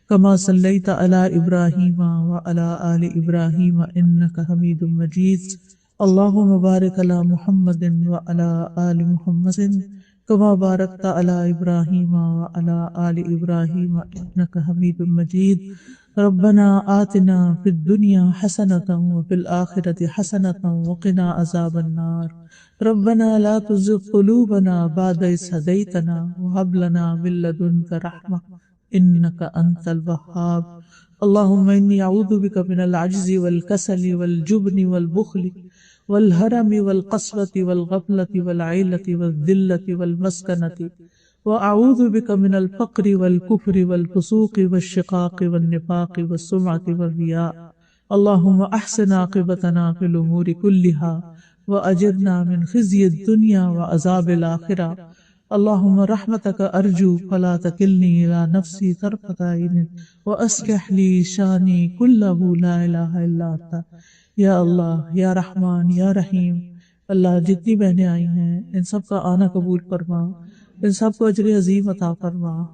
کما صلیت علی ابراہیم وعلی آل ابراہیم انک حمید مجید۔ اللہم بارک علی محمد وعلی آل محمد کما بارکت علی ابراہیم وعلی آل ابراہیم انک حمید مجید۔ ربنا آتنا فی الدنیا حسنۃ وفی الآخرۃ حسنۃ وقنا عذاب النار۔ ربنا لا تزغ قلوبنا بعد إذ هديتنا وهب لنا من لدنك رحمة إنك أنت الوهاب۔ اللهم إني أعوذ بك من العجز والكسل والجبن والبخل والهرم والقسوة والغفلة والعيلة والذلة والمسكنة وأعوذ بك من الفقر والكفر والفسوق والشقاق والنفاق والسمعة والرياء اللهم احسن عاقبتنا في الأمور كلها وأجرنا من خزي الدنيا وعذاب الآخرة اللهم رحمتك أرجو فلا تكلني إلى نفسي طرفة عين وأصلح لي شاني كله لا إله إلا أنت یا اللہ یا رحمان یا رحیم۔ اللہ جتنی بہنیں آئی ہیں ان سب کا آنا قبول فرما، ان سب کو اجر عظیم عطا فرما،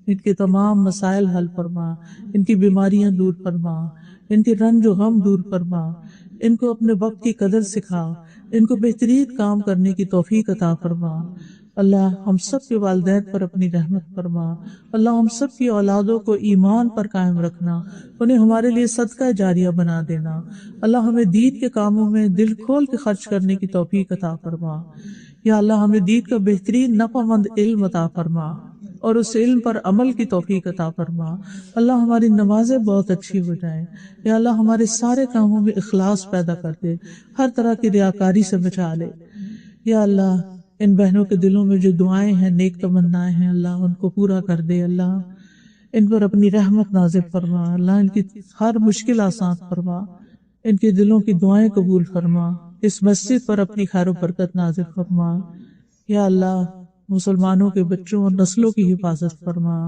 ان کے تمام مسائل حل فرما، ان کی بیماریاں دور فرما، ان کے رنج و غم دور فرما، ان کو اپنے وقت کی قدر سکھا، ان کو بہترین کام کرنے کی توفیق عطا فرما۔ اللہ ہم سب کے والدین پر اپنی رحمت فرما، اللہ ہم سب کی اولادوں کو ایمان پر قائم رکھنا، انہیں ہمارے لیے صدقہ جاریہ بنا دینا۔ اللہ ہمیں دین کے کاموں میں دل کھول کے خرچ کرنے کی توفیق عطا فرما۔ یا اللہ ہمیں دین کا بہترین نفع مند علم عطا فرما اور اس علم پر عمل کی توفیق عطا فرما۔ اللہ ہماری نمازیں بہت اچھی ہو جائیں۔ یا اللہ ہمارے سارے کاموں میں اخلاص پیدا کر دے، ہر طرح کی ریاکاری سے بچا لے۔ یا اللہ ان بہنوں کے دلوں میں جو دعائیں ہیں، نیک تمنائیں ہیں، اللہ ان کو پورا کر دے۔ اللہ ان پر اپنی رحمت نازل فرما، اللہ ان کی ہر مشکل آسان فرما، ان کے دلوں کی دعائیں قبول فرما، اس مسجد پر اپنی خیر و برکت نازل فرما۔ یا اللہ مسلمانوں کے بچوں اور نسلوں کی حفاظت فرما۔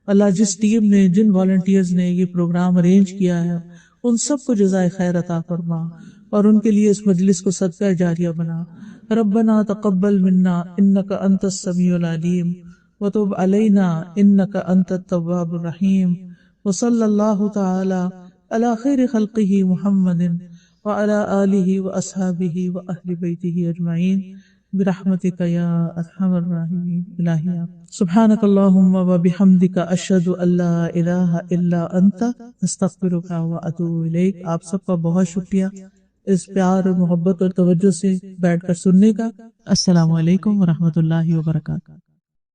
اللہ جس ٹیم نے، جن والنٹیئرز نے یہ پروگرام ارینج کیا ہے ان سب کو جزائے خیر عطا فرما اور ان کے لیے اس مجلس کو صدقہ جاریہ بنا۔ ربنا تقبل منا انک انت السمیع العلیم وتب علینا انک انت التواب الرحیم وصلی اللہ تعالی علی خیر خلقہ محمد وعلی آلہ واصحابہ واہل بیتہ اجمعین برحمتک یا ارحم الراحمین۔ الہی سبحانک اللہم وبحمدک اشہد ان لا الہ الا انت استغفرک واتوب الیک۔ آپ سب کا بہت شکریہ اس پیار اور محبت اور توجہ سے بیٹھ کر سننے کا۔ السلام علیکم ورحمۃ اللہ وبرکاتہ۔